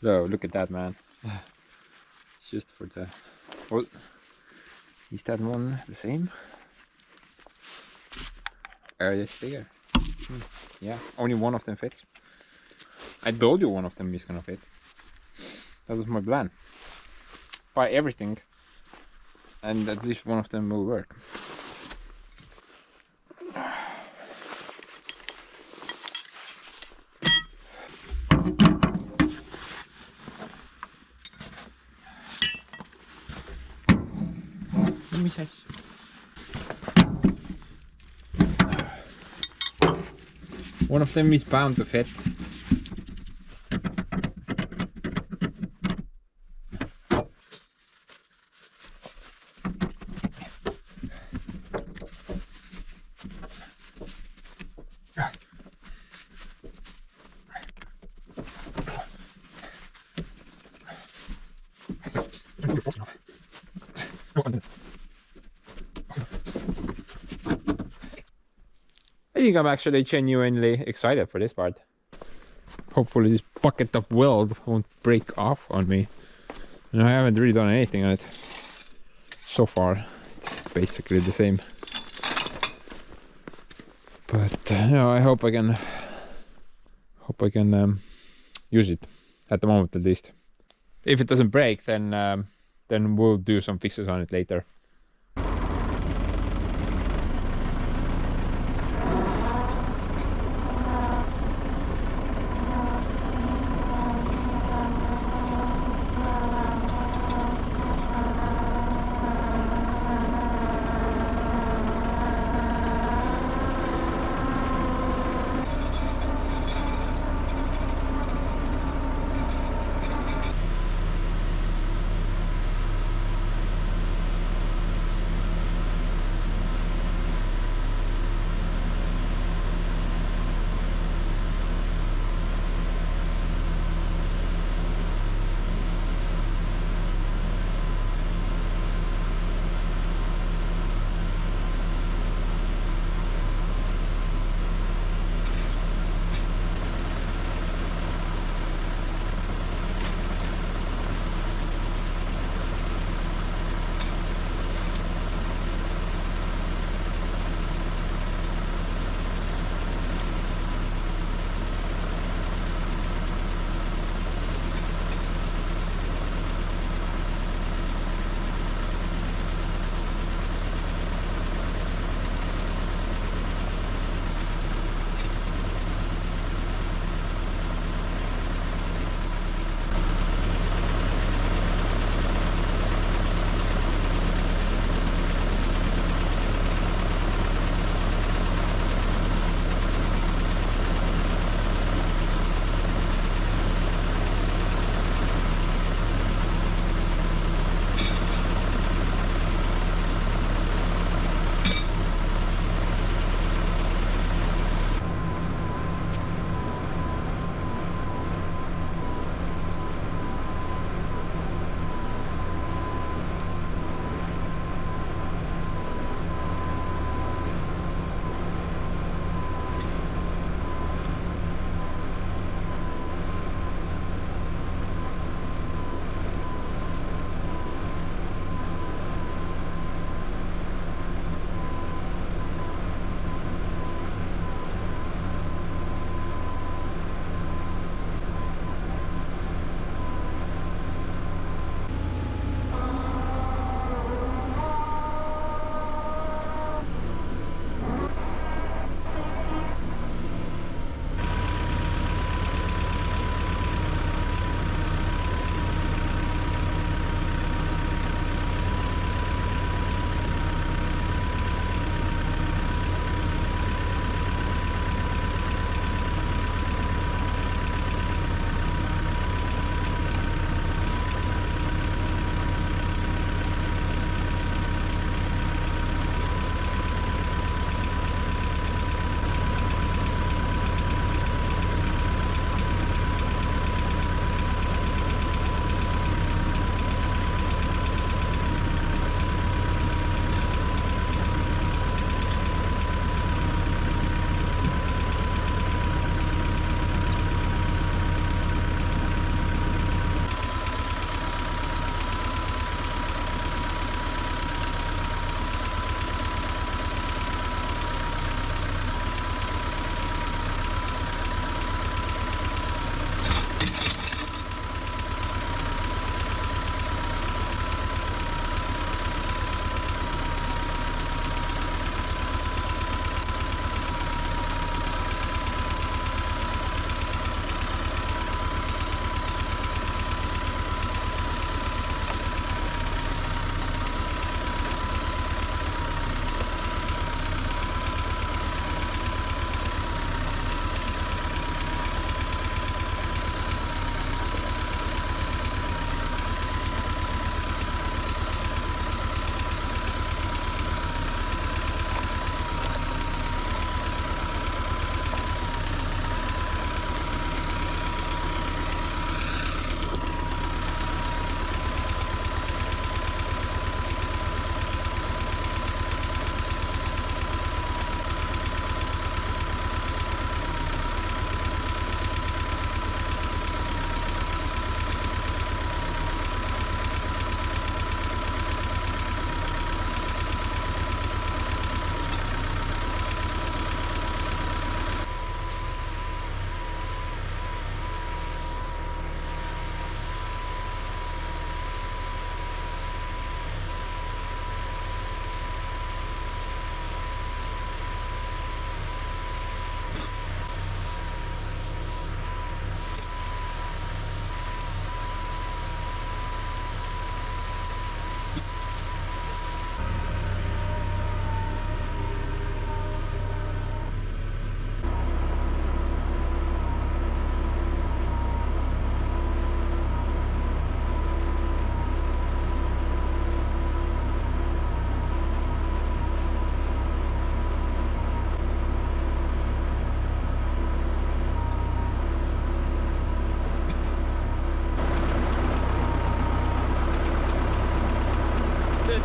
Speaker 1: So, look at that, man. It's just for the... Well, is that one the same? It's bigger. Yeah, only one of them fits. I told you one of them is gonna fit. That was my plan. Buy everything, and at least one of them will work. Let me see. One of them is bound to fit. I think I'm actually genuinely excited for this part. Hopefully this bucket of weld won't break off on me. And I haven't really done anything on it so far. It's basically the same. But no, I hope I can use it at the moment at least. If it doesn't break, then we'll do some fixes on it later.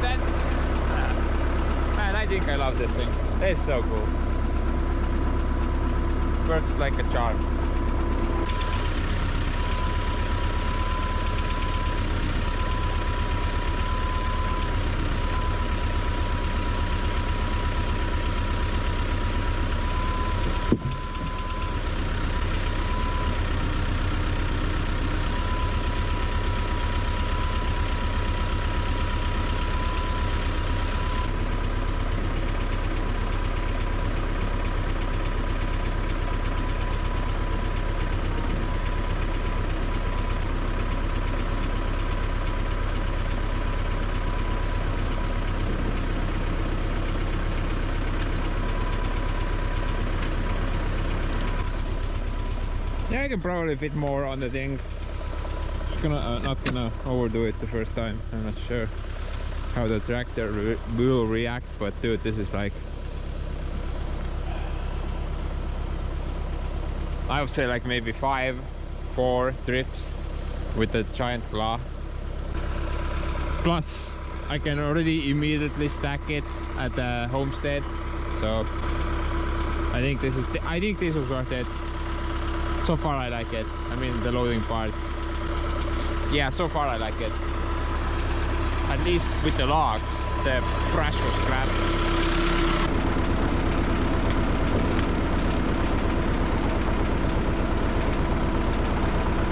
Speaker 1: 10. Man, I think I love this thing. It's so cool. Works like a charm. Yeah, I can probably fit more on the thing. Just gonna not gonna overdo it the first time. I'm not sure how the tractor will react, but dude, this is like, I would say like maybe 4 trips with the giant claw. Plus, I can already immediately stack it at the homestead, so I think this was worth it. So far I like it. I mean, the loading part. Yeah, so far I like it. At least with the logs, the crash was scrapped.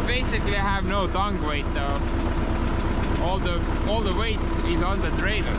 Speaker 1: Basically I have no tongue weight though. All the weight is on the trailer.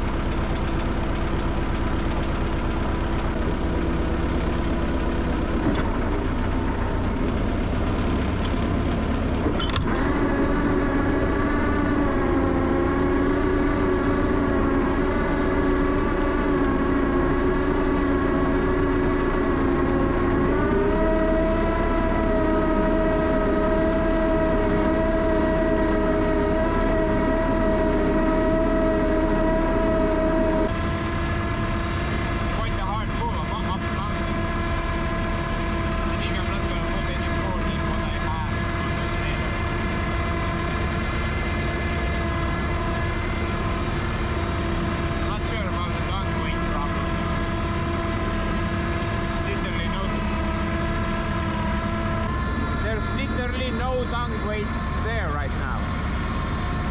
Speaker 1: No tongue weight there right now.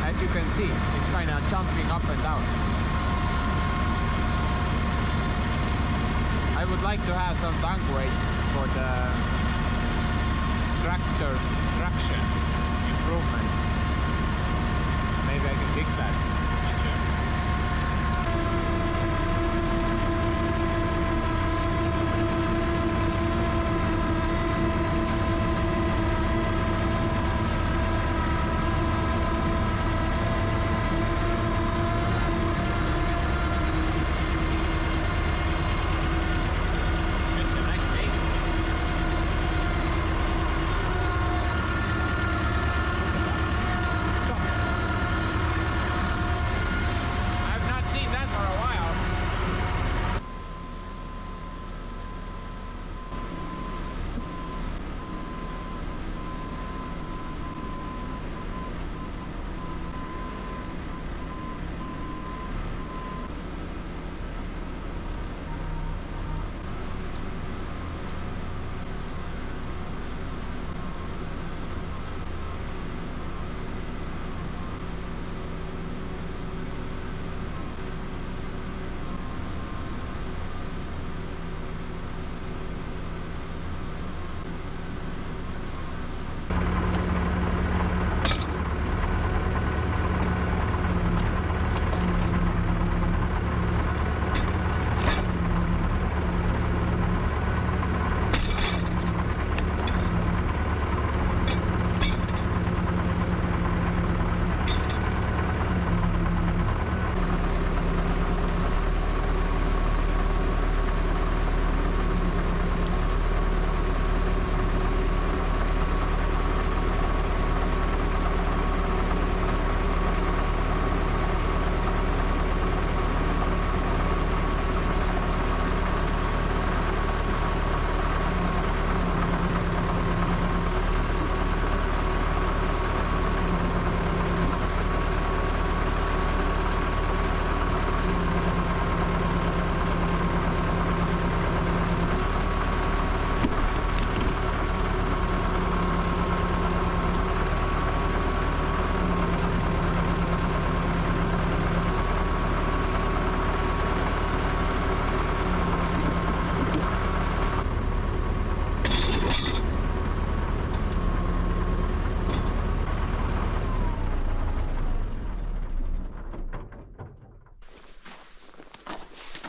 Speaker 1: As you can see, it's kind of jumping up and down. I would like to have some tongue weight for the tractor's traction improvements. Maybe I can fix that. Not sure.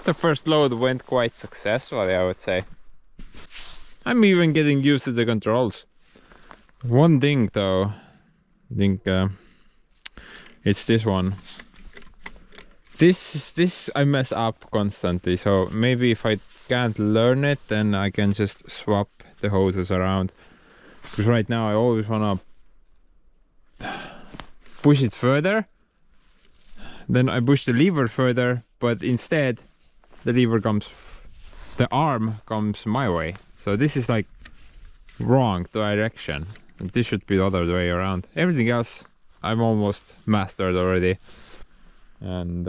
Speaker 1: The first load went quite successfully, I would say. I'm even getting used to the controls. One thing though, I think it's this one. This I mess up constantly, so maybe if I can't learn it, then I can just swap the hoses around. Because right now I always wanna push it further, then I push the lever further, but instead the arm comes my way. So this is like wrong direction. And this should be the other way around. Everything else I'm almost mastered already. And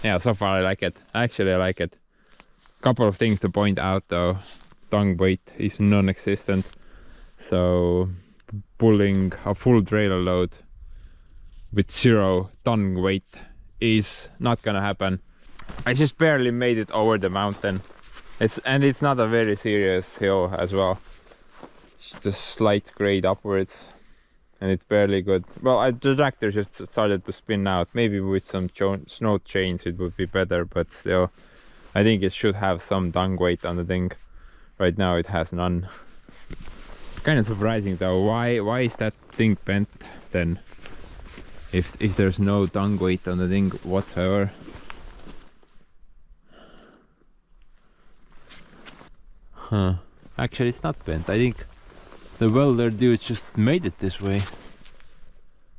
Speaker 1: yeah, so far I like it. Actually, I like it. Couple of things to point out though. Tongue weight is non-existent. So pulling a full trailer load with 0 tongue weight is not gonna happen. I just barely made it over the mountain. It's not a very serious hill as well. It's just a slight grade upwards, and it's barely good. Well, the tractor just started to spin out. Maybe with some snow chains it would be better, but still, I think it should have some tongue weight on the thing. Right now it has none. Kind of surprising though. Why is that thing bent then? If there's no tongue weight on the thing whatsoever. Huh. Actually, it's not bent. I think the welder dude just made it this way.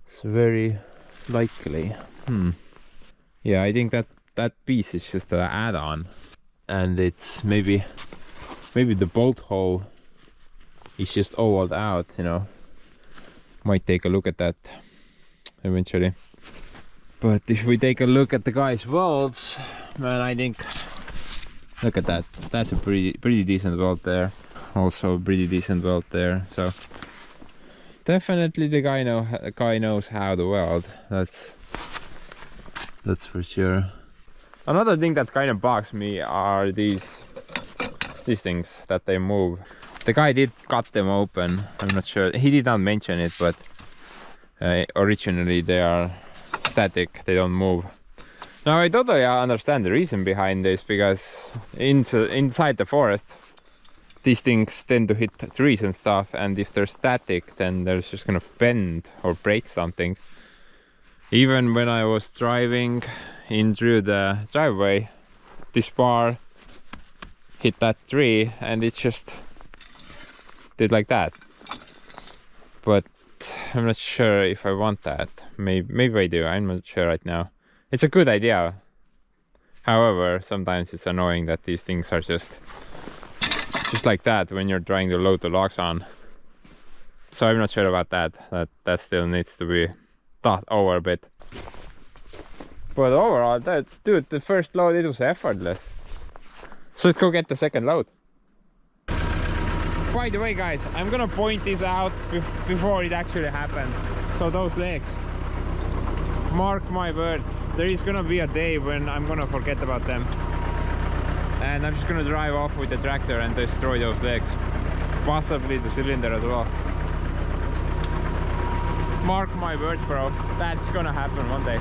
Speaker 1: It's very likely. Yeah, I think that piece is just an add-on, and it's maybe the bolt hole is just ovaled out. You know, might take a look at that eventually. But if we take a look at the guy's welds, man, I think. Look at that. That's a pretty decent weld there. Also a pretty decent weld there. So definitely the guy knows how to weld. That's for sure. Another thing that kind of bugs me are these things that they move. The guy did cut them open. I'm not sure. He did not mention it, but originally they are static. They don't move. Now I totally understand the reason behind this, because inside the forest these things tend to hit trees and stuff, and if they're static then they're just gonna bend or break something. Even when I was driving in through the driveway, this bar hit that tree and it just did like that. But I'm not sure if I want that. Maybe I do, I'm not sure right now. It's a good idea. However, sometimes it's annoying that these things are just like that when you're trying to load the logs on. So I'm not sure about that. That still needs to be thought over a bit. But overall, dude, the first load, it was effortless. So let's go get the second load. By the way, guys, I'm gonna point this out before it actually happens. So those legs. Mark my words, there is gonna be a day when I'm gonna forget about them, and I'm just gonna drive off with the tractor and destroy those legs, possibly the cylinder as well. Mark my words, bro, that's gonna happen one day.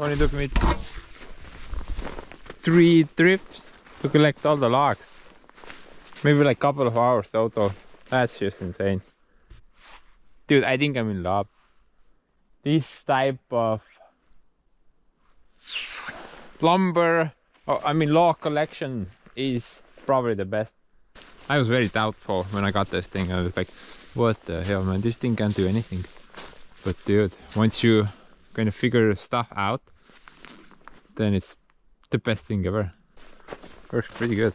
Speaker 1: Only took me 3 trips to collect all the logs. Maybe like a couple of hours total. That's just insane. Dude, I think I'm in love. This type of lumber, log collection is probably the best. I was very doubtful when I got this thing. I was like, what the hell, man, this thing can't do anything. But dude, once you kind of figure stuff out, then it's the best thing ever. Works pretty good.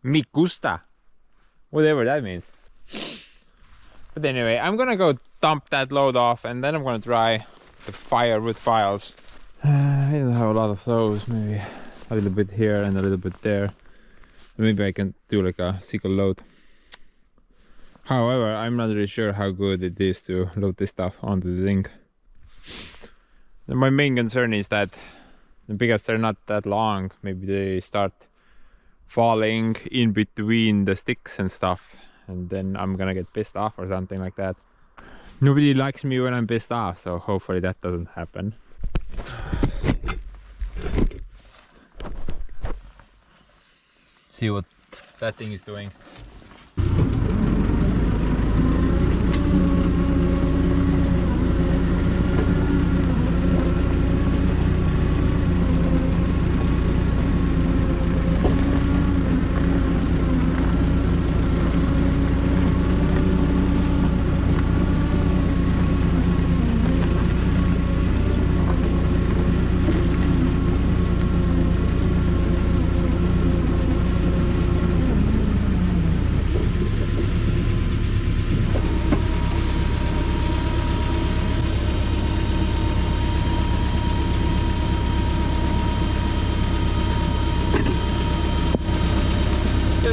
Speaker 1: Mi gusta. Whatever that means. But anyway, I'm gonna go dump that load off and then I'm gonna try the firewood files. I don't have a lot of those, maybe a little bit here and a little bit there. Maybe I can do like a single load. However, I'm not really sure how good it is to load this stuff onto the thing. And my main concern is that because they're not that long, maybe they start falling in between the sticks and stuff, and then I'm gonna get pissed off or something like that. Nobody likes me when I'm pissed off, so hopefully that doesn't happen. See what that thing is doing.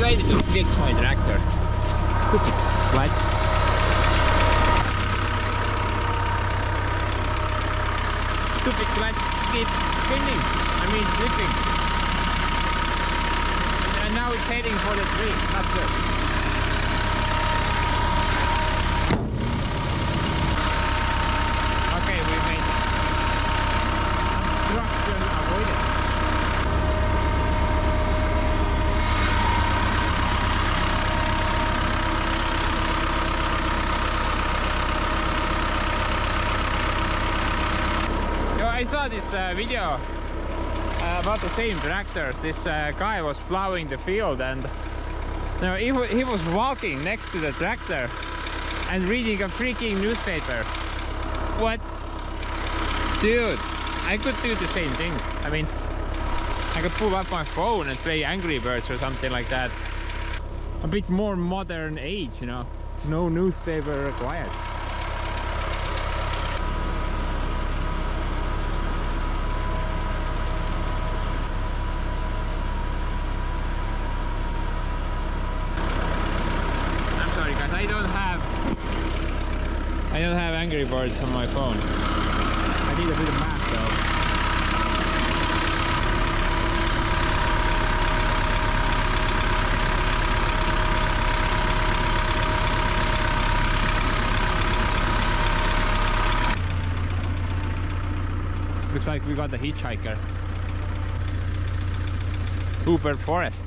Speaker 1: I need to fix my tractor. What? Stupid clutch keeps spinning. I mean slipping. And now it's heading for the tree. Not good. Okay, we made obstruction avoided. I saw this video about the same tractor. This guy was plowing the field, and you know, he was walking next to the tractor and reading a freaking newspaper. What? Dude, I could do the same thing. I mean, I could pull up my phone and play Angry Birds or something like that. A bit more modern age, you know. No newspaper required. I don't have Angry Birds on my phone. I need a bit of math though. Looks like we got the hitchhiker. Hooper Forest.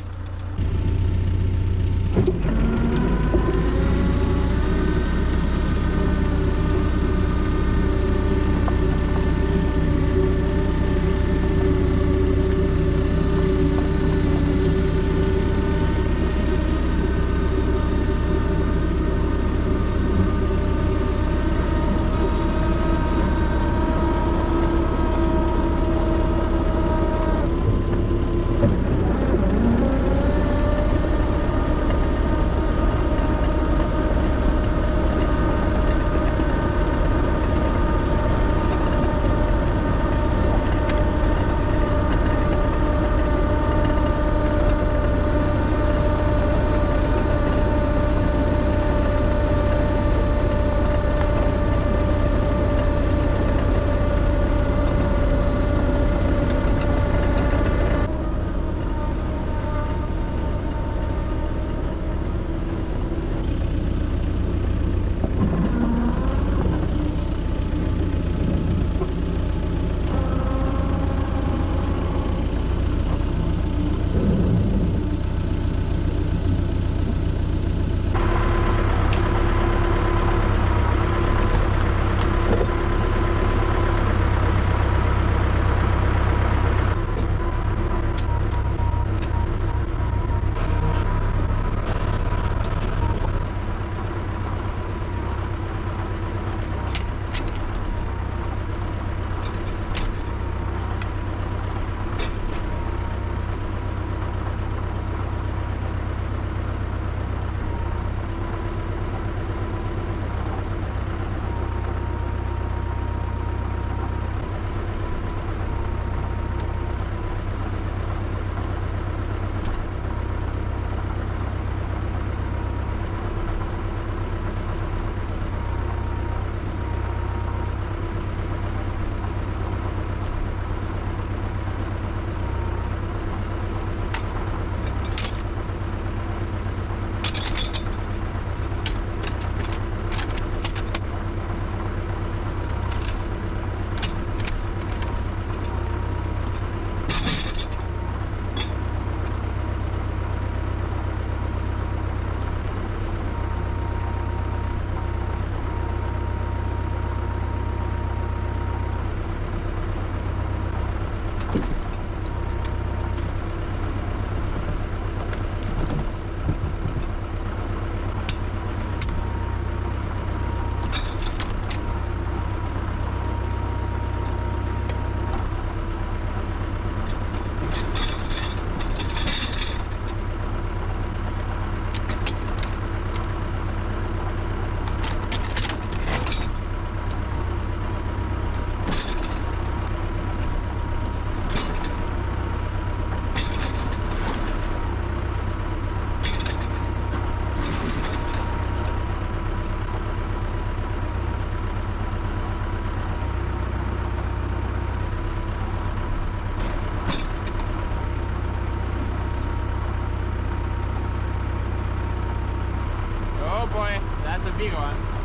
Speaker 1: big one.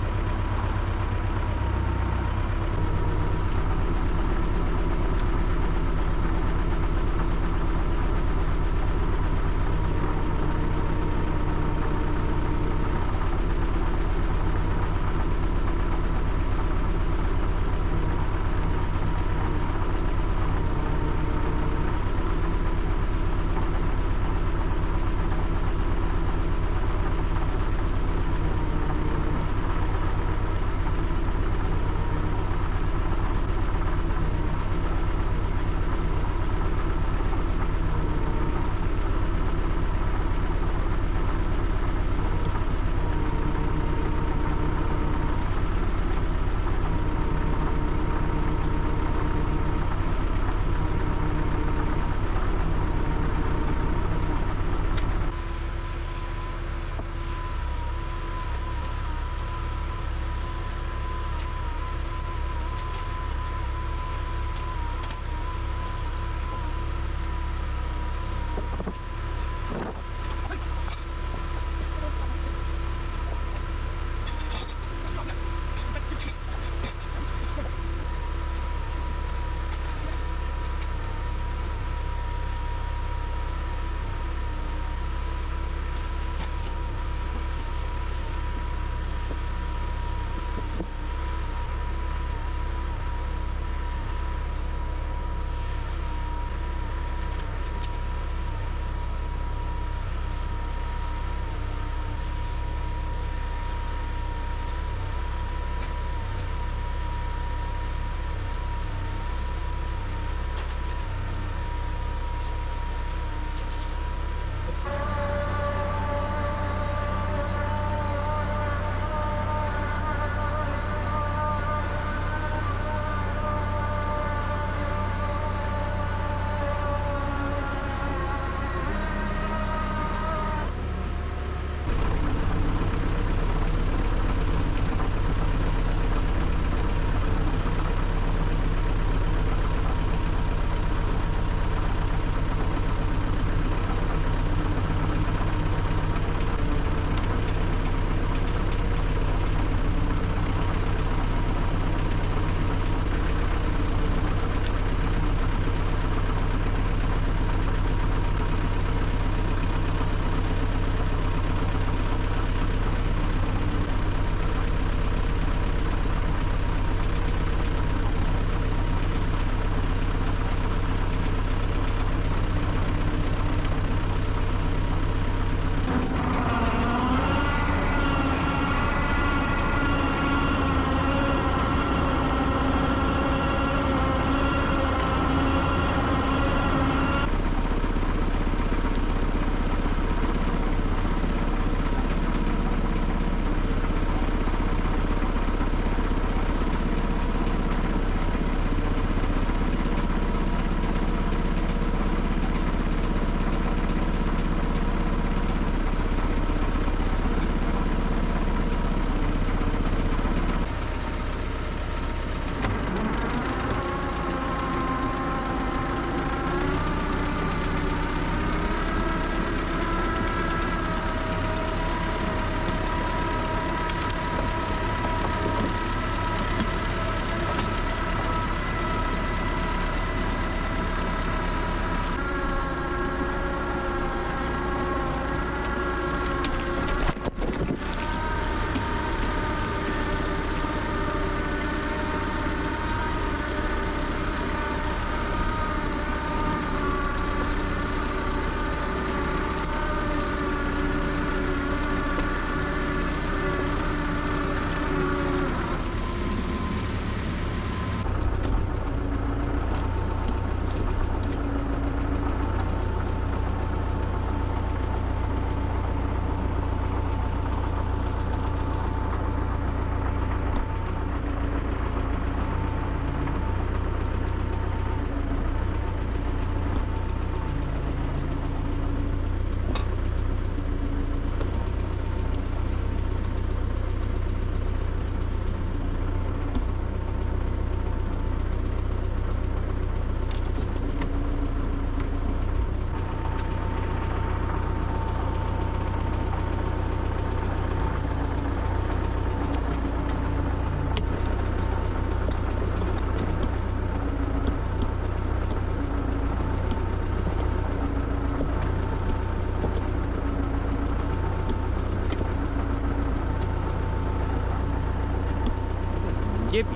Speaker 1: kepid.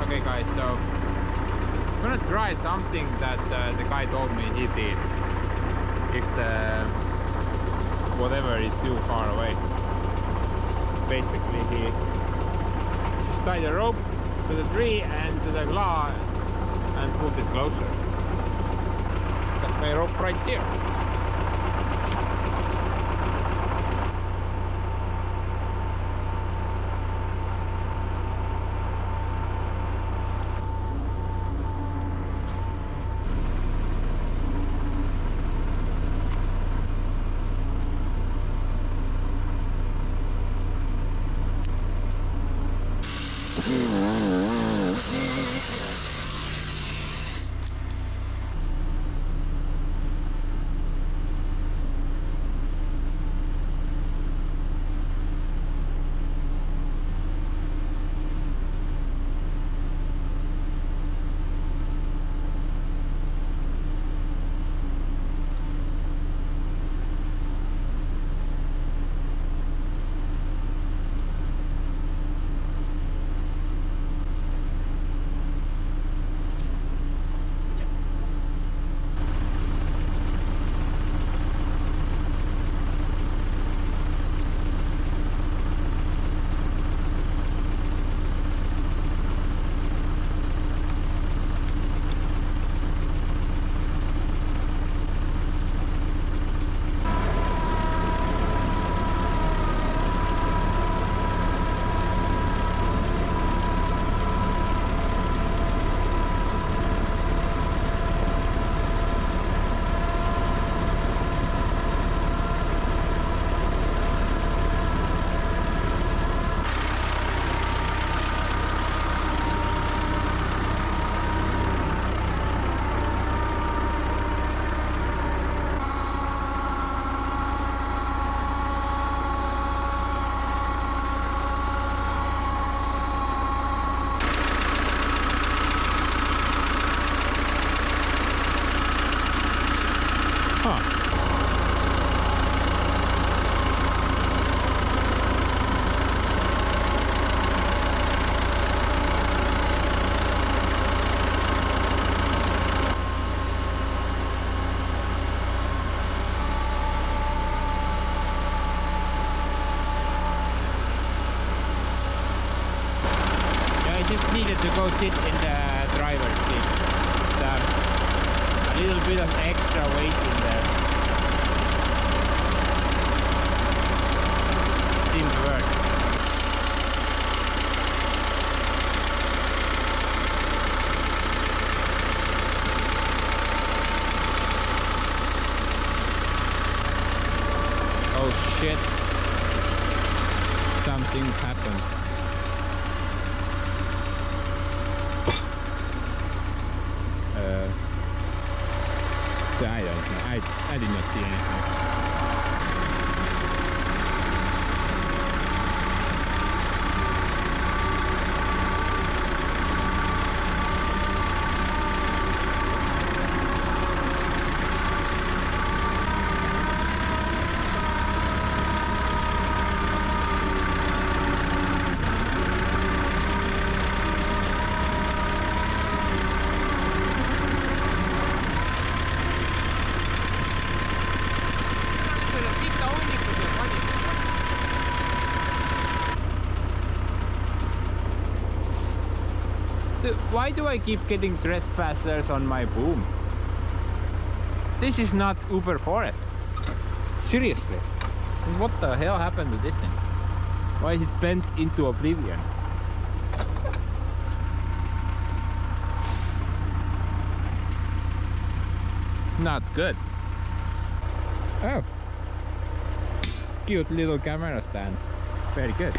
Speaker 1: Okay guys, so I'm gonna try something that the guy told me he did if the whatever is too far away. Basically he just tied the rope to the tree and to the claw and pulled it closer. Got my rope right here. Just needed to go sit in the driver's seat. Just a little bit of extra weight in there. Seemed to work. Oh shit. Something happened. I don't know. I did not see anything. Why do I keep getting trespassers on my boom? This is not Uber Forest. Seriously. What the hell happened to this thing? Why is it bent into oblivion? Not good. Oh. Cute little camera stand. Very good.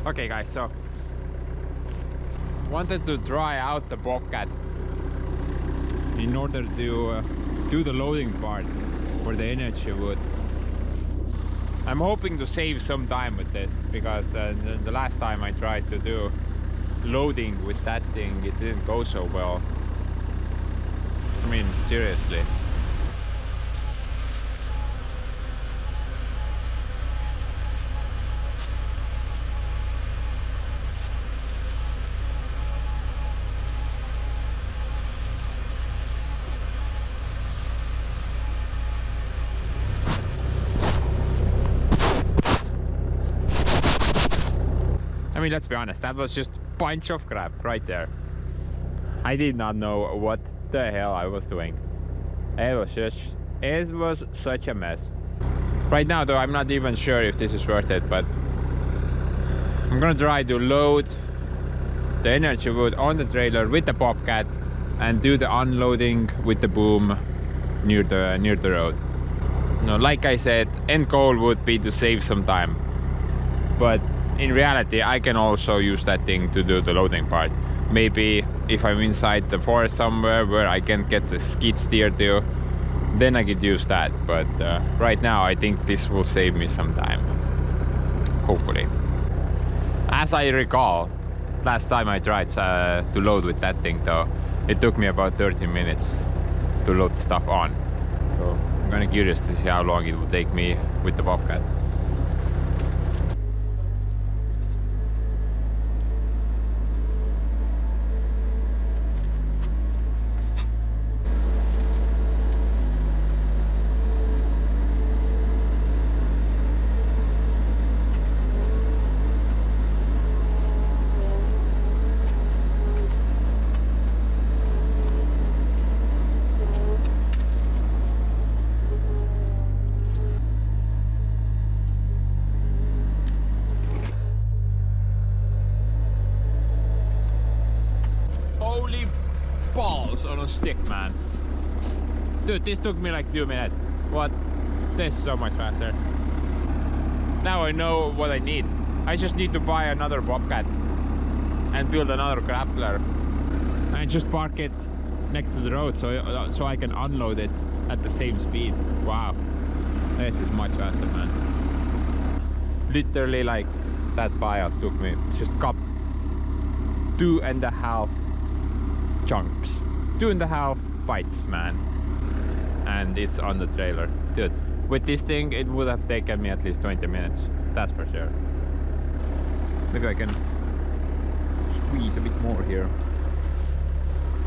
Speaker 1: Okay guys, so wanted to dry out the Bobcat in order to do the loading part for the energy wood. I'm hoping to save some time with this because the last time I tried to do loading with that thing, it didn't go so well. I mean, seriously. I mean, let's be honest, that was just a bunch of crap right there. I did not know what the hell I was doing. It was such a mess. Right now though, I'm not even sure if this is worth it, but I'm gonna try to load the energy wood on the trailer with the Bobcat and do the unloading with the boom near the road. You know, like I said, end goal would be to save some time, but in reality I can also use that thing to do the loading part. Maybe if I'm inside the forest somewhere where I can get the skid steer to, then I could use that, but right now I think this will save me some time, hopefully. As I recall, last time I tried to load with that thing though, it took me about 30 minutes to load the stuff on. So I'm kinda curious to see how long it will take me with the Bobcat. Holy balls on a stick, man. Dude, this took me like 2 minutes. What? This is so much faster. Now I know what I need. I just need to buy another Bobcat and build another grappler and just park it next to the road so I can unload it at the same speed. Wow, this is much faster, man. Literally, like, that buyout took me just 2.5 chunks, 2.5 bites, man, and it's on the trailer. Dude, with this thing it would have taken me at least 20 minutes, that's for sure. Maybe I can squeeze a bit more here,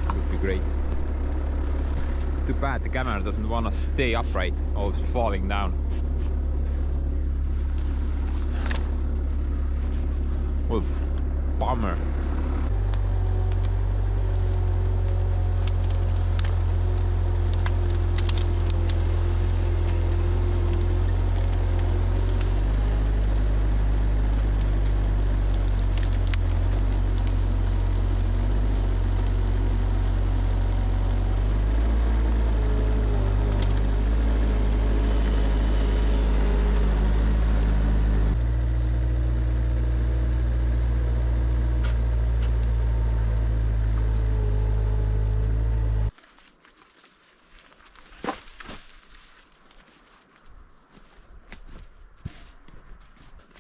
Speaker 1: would be great. Too bad the camera doesn't want to stay upright, or it's falling down. Well, bummer.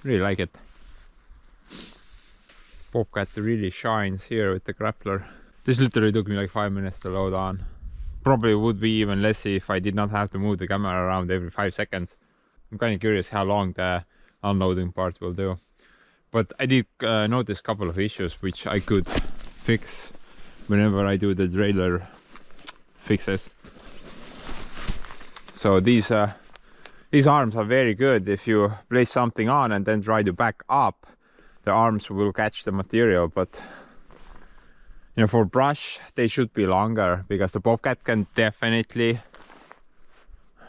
Speaker 1: Really like it. Bobcat really shines here with the grappler. This literally took me like 5 minutes to load on. Probably would be even less if I did not have to move the camera around every 5 seconds. I'm kind of curious how long the unloading part will do. But I did notice a couple of issues which I could fix whenever I do the trailer fixes. So these arms are very good. If you place something on and then try to back up, the arms will catch the material, but you know, for brush they should be longer because the Bobcat can definitely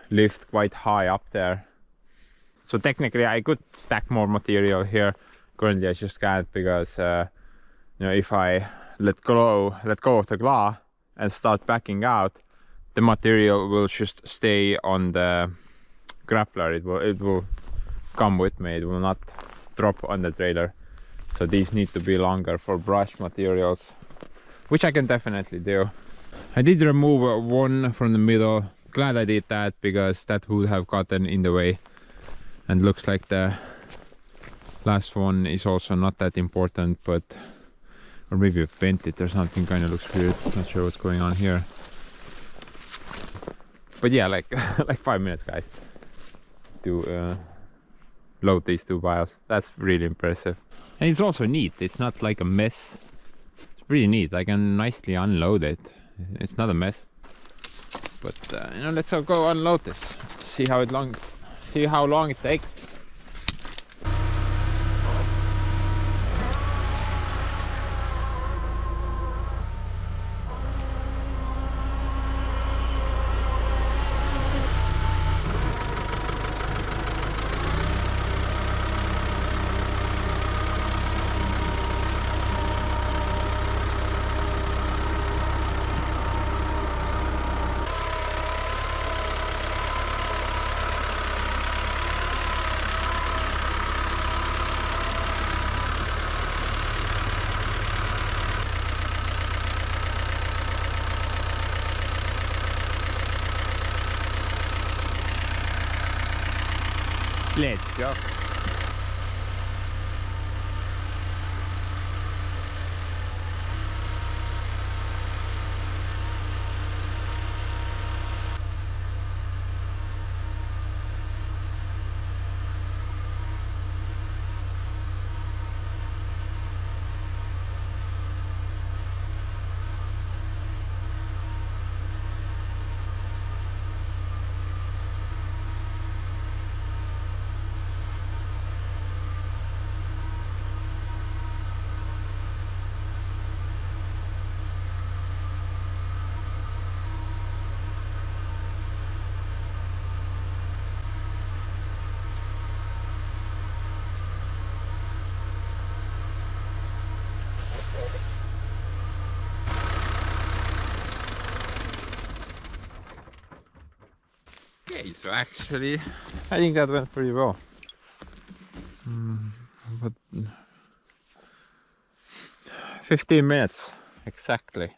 Speaker 1: lift quite high up there. So technically I could stack more material here. Currently I just can't because you know, if I let go of the claw and start backing out, the material will just stay on the grappler. It will come with me. It will not drop on the trailer. So these need to be longer for brush materials, which I can definitely do. I did remove one from the middle. Glad I did that, because that would have gotten in the way. And looks like the last one is also not that important, but or maybe I've bent it or something. Kind of looks weird. Not sure what's going on here. But yeah, like like 5 minutes, guys, to load these 2 piles. That's really impressive. And it's also neat. It's not like a mess. It's pretty neat. I can nicely unload it. It's not a mess. But you know, let's go unload this. See how long it takes. Let's go. Okay, so actually, I think that went pretty well. But 15 minutes, exactly.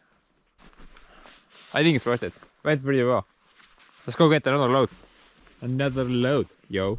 Speaker 1: I think it's worth it. Went pretty well. Let's go get another load. Another load, yo.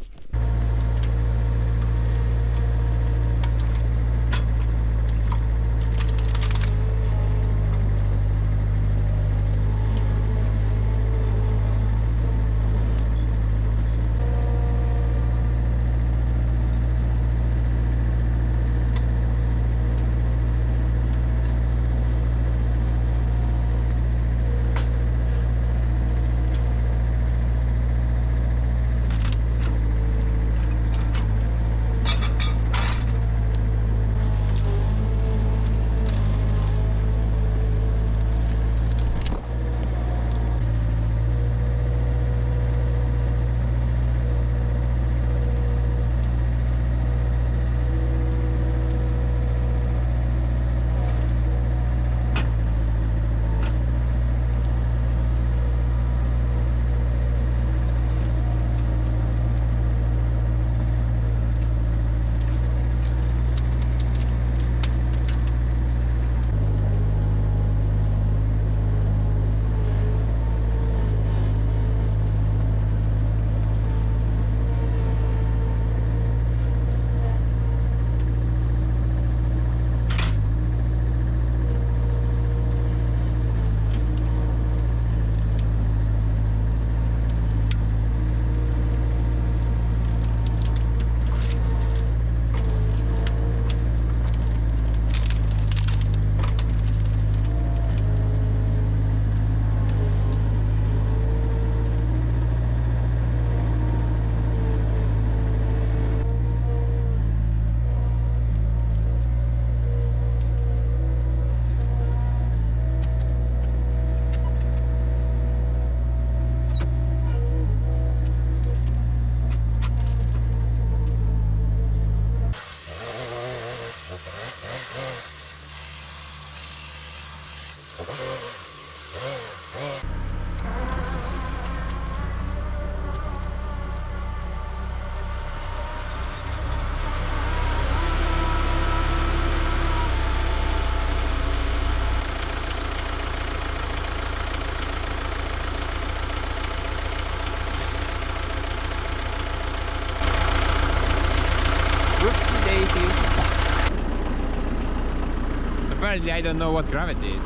Speaker 1: apparently I don't know what gravity is.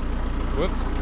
Speaker 1: Whoops.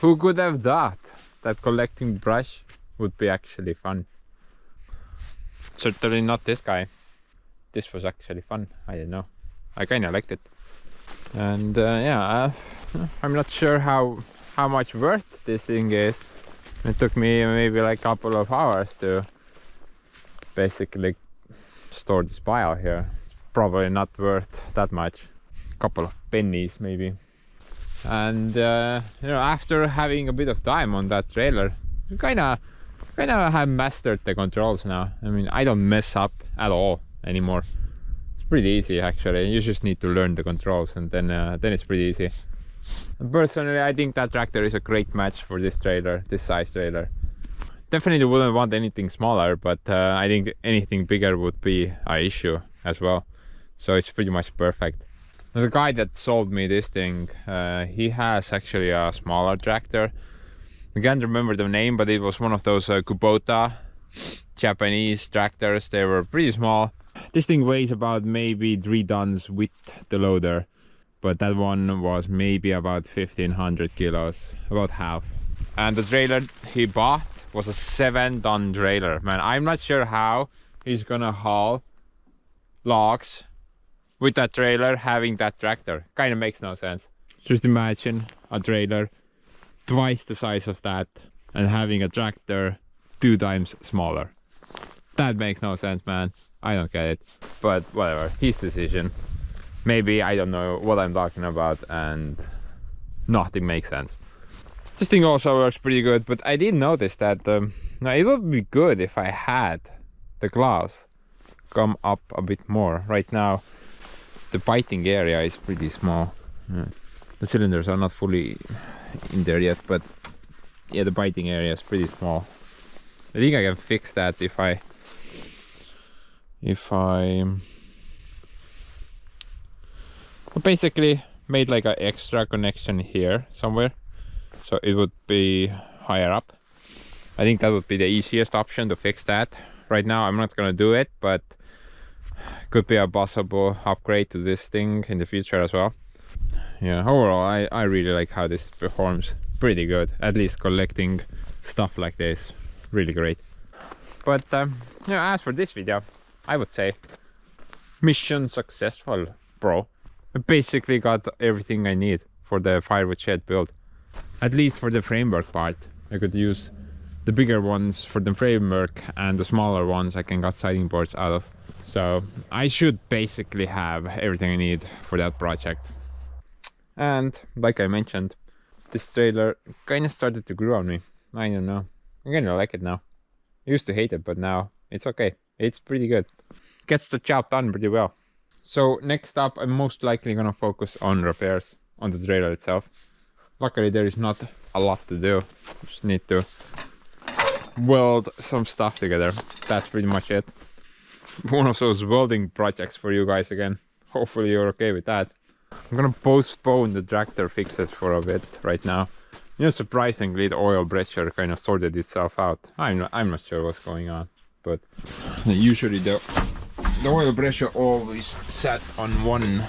Speaker 1: Who could have thought that collecting brush would be actually fun? certainly not this guy. This was actually fun. I don't know. I kind of liked it. And yeah, I'm not sure how much worth this thing is. It took me maybe like a couple of hours to basically store this pile here. It's probably not worth that much. A couple of pennies maybe. And you know, after having a bit of time on that trailer, you kind of have mastered the controls now. I mean, I don't mess up at all anymore. It's pretty easy actually. You just need to learn the controls, and then it's pretty easy. And personally, I think that tractor is a great match for this trailer, this size trailer. Definitely wouldn't want anything smaller, but I think anything bigger would be an issue as well. So it's pretty much perfect. The guy that sold me this thing, he has actually a smaller tractor. I can't remember the name, but it was one of those Kubota Japanese tractors. They were pretty small. This thing weighs about maybe 3 tons with the loader, but that one was maybe about 1500 kilos, about half. And the trailer he bought was a 7-ton trailer. Man, I'm not sure how he's gonna haul logs with that trailer having that tractor. Kind of makes no sense. Just imagine a trailer twice the size of that and having a tractor 2 times smaller. That makes no sense, man. I don't get it. But whatever, his decision. Maybe I don't know what I'm talking about and nothing makes sense. This thing also works pretty good, but I did notice that now it would be good if I had the gloves come up a bit more. Right now the biting area is pretty small. The cylinders are not fully in there yet, but yeah, the biting area is pretty small. I think I can fix that if I basically made like an extra connection here somewhere, so it would be higher up. I think that would be the easiest option to fix that. Right now I'm not gonna do it, but could be a possible upgrade to this thing in the future as well. Yeah, overall I really like how this performs. Pretty good. At least collecting stuff like this, really great. But you know, as for this video, I would say mission successful, bro. I basically got everything I need for the firewood shed build. At least for the framework part. I could use the bigger ones for the framework, and the smaller ones I can cut siding boards out of. So I should basically have everything I need for that project. And like I mentioned, this trailer kind of started to grow on me. I don't know. I kind of like it now. I used to hate it, but now it's okay. It's pretty good. Gets the job done pretty well. So next up, I'm most likely gonna focus on repairs on the trailer itself. Luckily there is not a lot to do. Just need to weld some stuff together. That's pretty much it. One of those welding projects for you guys again. Hopefully you're okay with that. I'm gonna postpone the tractor fixes for a bit right now. You know, surprisingly the oil pressure kind of sorted itself out. I'm not sure what's going on, but usually the oil pressure always sat on 1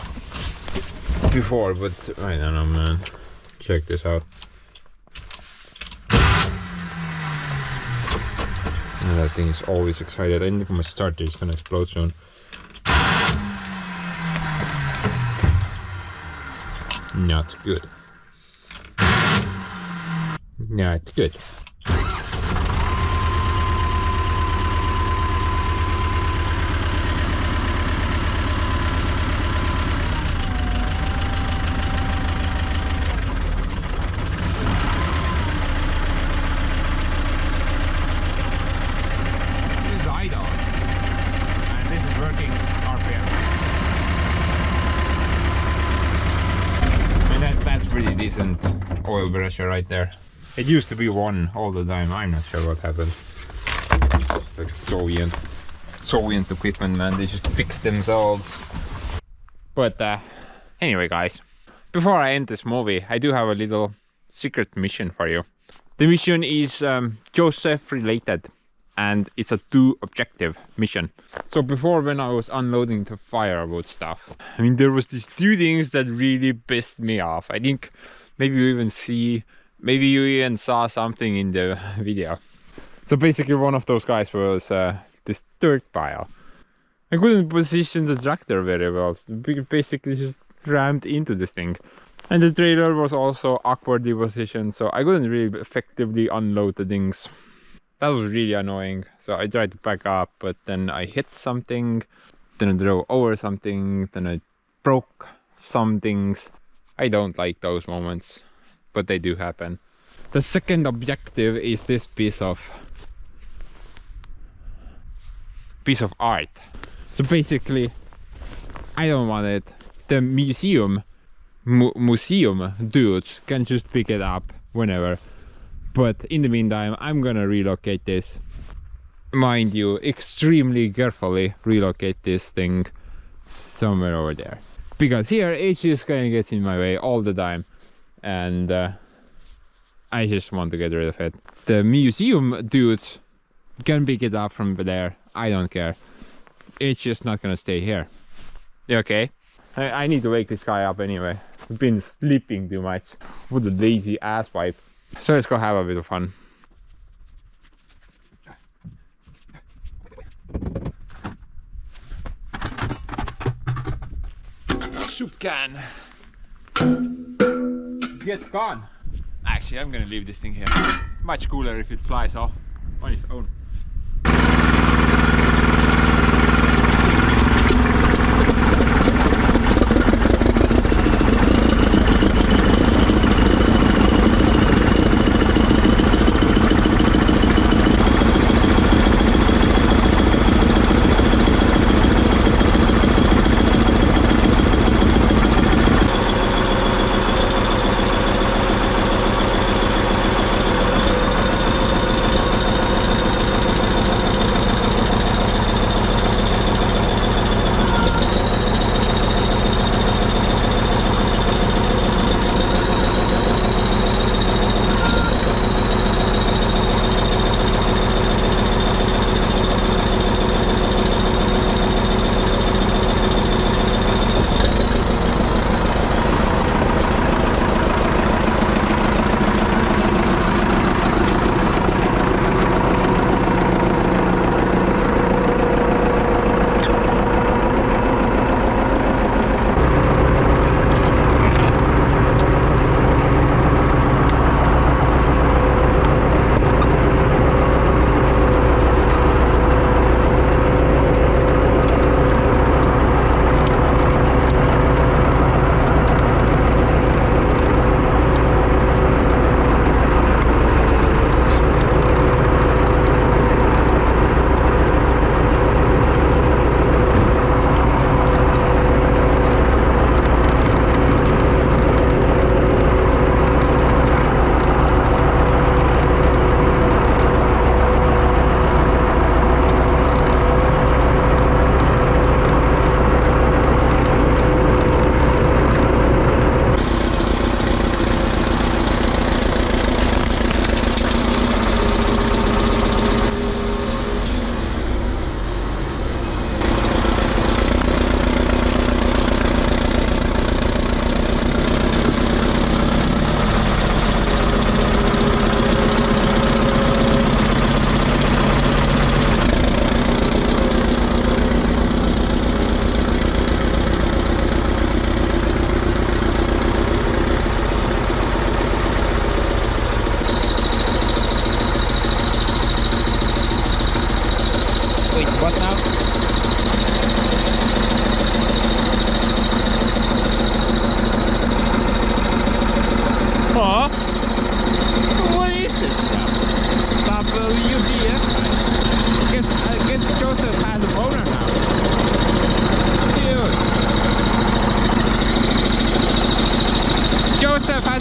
Speaker 1: before, but I don't know, man. Check this out. And that thing is always excited. I think my starter is gonna explode soon. Not good. Not good. This is idle, and this is working RPM. And that's pretty decent oil pressure right there. It used to be 1 all the time. I'm not sure what happened. Like Soviet equipment, man. They just fix themselves. But anyway, guys, before I end this movie, I do have a little secret mission for you. The mission is Joseph related, and it's a 2 objective mission. So before, when I was unloading the firewood stuff, I mean, there was these 2 things that really pissed me off. I think maybe you even saw something in the video. So basically one of those guys was this dirt pile. I couldn't position the tractor very well. We basically just rammed into this thing. And the trailer was also awkwardly positioned, so I couldn't really effectively unload the things. That was really annoying. So I tried to back up, but then I hit something, then I drove over something, then I broke some things. I don't like those moments, but they do happen. The second objective is this piece of art. So basically, I don't want it. The museum dudes can just pick it up whenever. But in the meantime, I'm gonna relocate this. Mind you, extremely carefully relocate this thing somewhere over there. Because here it's just gonna get in my way all the time. And I just want to get rid of it. The museum dudes can pick it up from there. I don't care. It's just not gonna stay here. You okay? I need to wake this guy up anyway. I've been sleeping too much. What a lazy ass wipe. So let's go have a bit of fun. Soup can. Get gone. Actually, I'm gonna leave this thing here. Much cooler if it flies off on its own.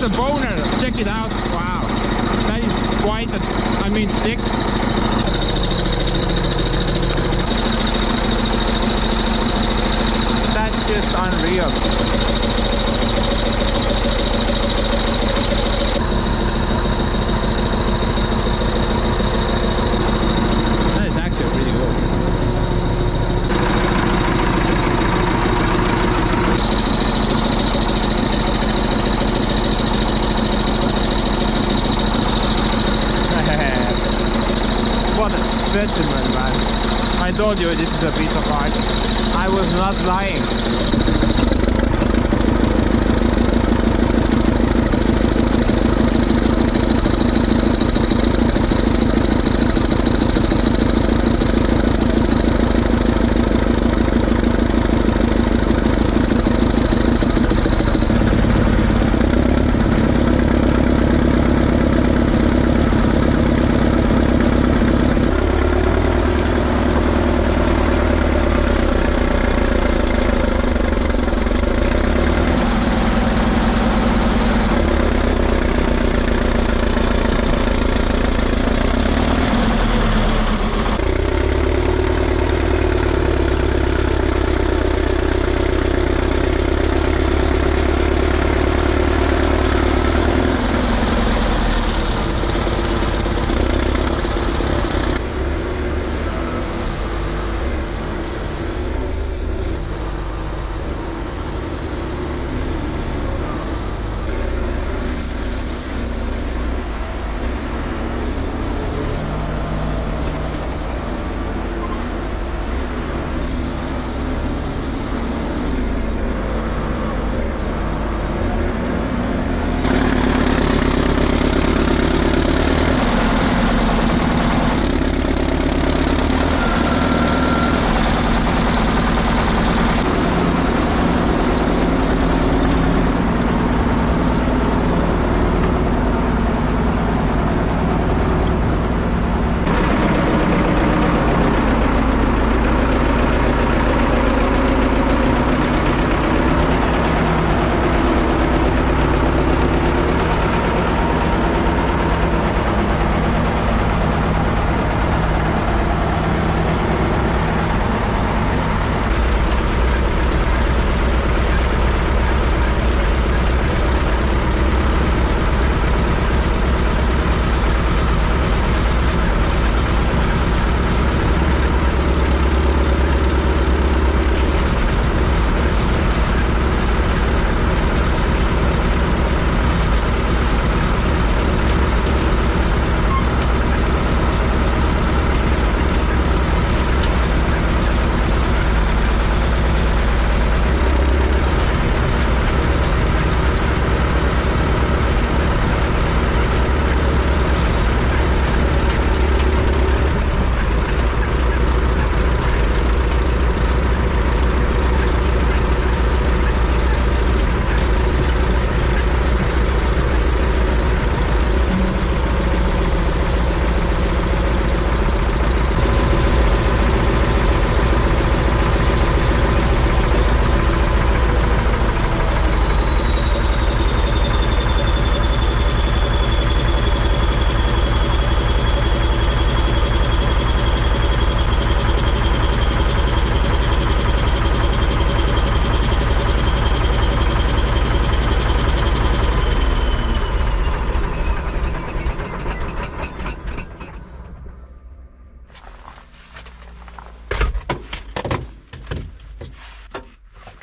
Speaker 1: a boner. Check it out. Wow. That is quite a, stick. That's just unreal. Specimen, man. told you this is a piece of art. I was not lying.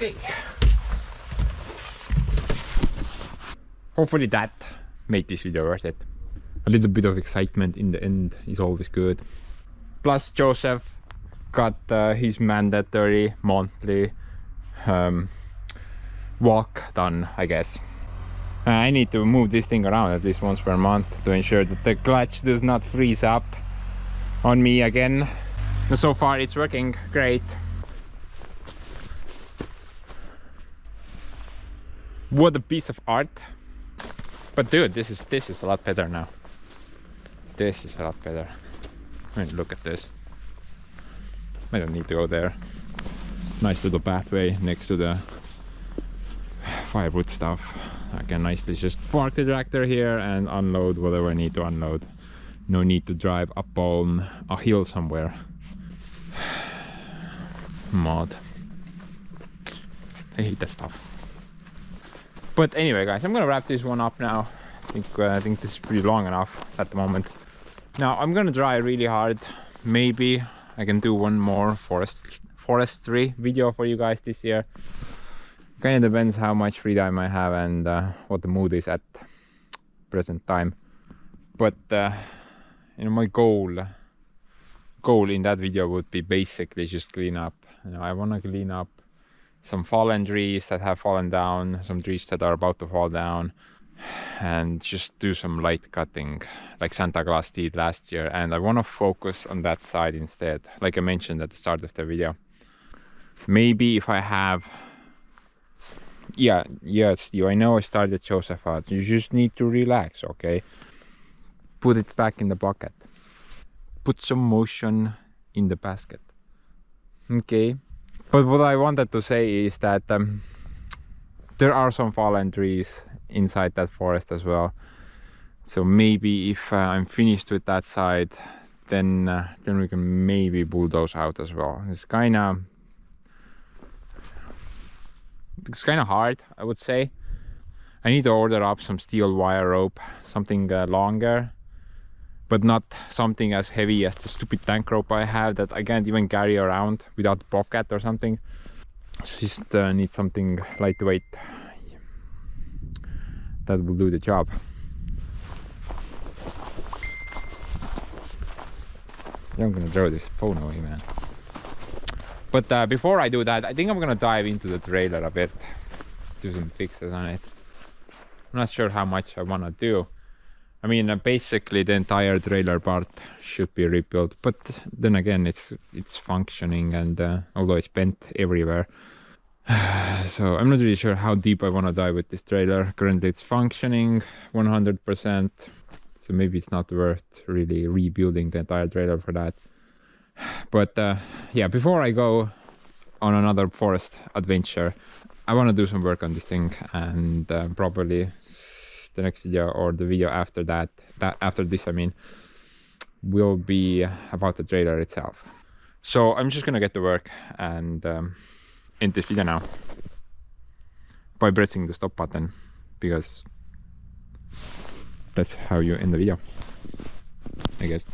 Speaker 2: Okay.
Speaker 1: Hopefully that made this video worth it. A little bit of excitement in the end is always good. Plus Joseph got his mandatory monthly walk done, I guess. I need to move this thing around at least once per month to ensure that the clutch does not freeze up on me again. So far it's working great. What a piece of art. But dude, this is a lot better now. This is a lot better. I mean, look at this. I don't need to go there. Nice little pathway next to the firewood stuff. I can nicely just park the tractor here and unload whatever I need to unload. No need to drive up on a hill somewhere. Mod. I hate that stuff. But anyway, guys, I'm gonna wrap this one up now. I think this is pretty long enough at the moment. Now I'm gonna try really hard. Maybe I can do one more forestry video for you guys this year. Kind of depends how much free time I have and what the mood is at present time. But you know, my goal goal in that video would be basically just clean up. You know, I want to clean up some fallen trees that have fallen down, some trees that are about to fall down, and just do some light cutting like Santa Claus did last year. And I want to focus on that side instead, like I mentioned at the start of the video. Maybe if I have, yes, I know I started Josephat. You just need to relax, okay? Put it back in the bucket. Put some motion in the basket. Okay. But what I wanted to say is that there are some fallen trees inside that forest as well. So maybe if I'm finished with that side, then we can maybe pull those out as well. It's kind of hard, I would say. I need to order up some steel wire rope, something longer, but not something as heavy as the stupid tank rope I have that I can't even carry around without Bobcat or something. Just need something lightweight that will do the job. I'm gonna throw this phone away, man. But before I do that, I think I'm gonna dive into the trailer a bit, do some fixes on it. I'm not sure how much I wanna do. I mean, basically the entire trailer part should be rebuilt, but then again, it's functioning, and although it's bent everywhere, so I'm not really sure how deep I want to dive with this trailer. Currently, it's functioning 100%, so maybe it's not worth really rebuilding the entire trailer for that. But yeah, before I go on another forest adventure, I want to do some work on this thing, and probably the next video or the video after that, after this I mean, will be about the trailer itself. So I'm just gonna get to work and end this video now by pressing the stop button, because that's how you end the video, I guess.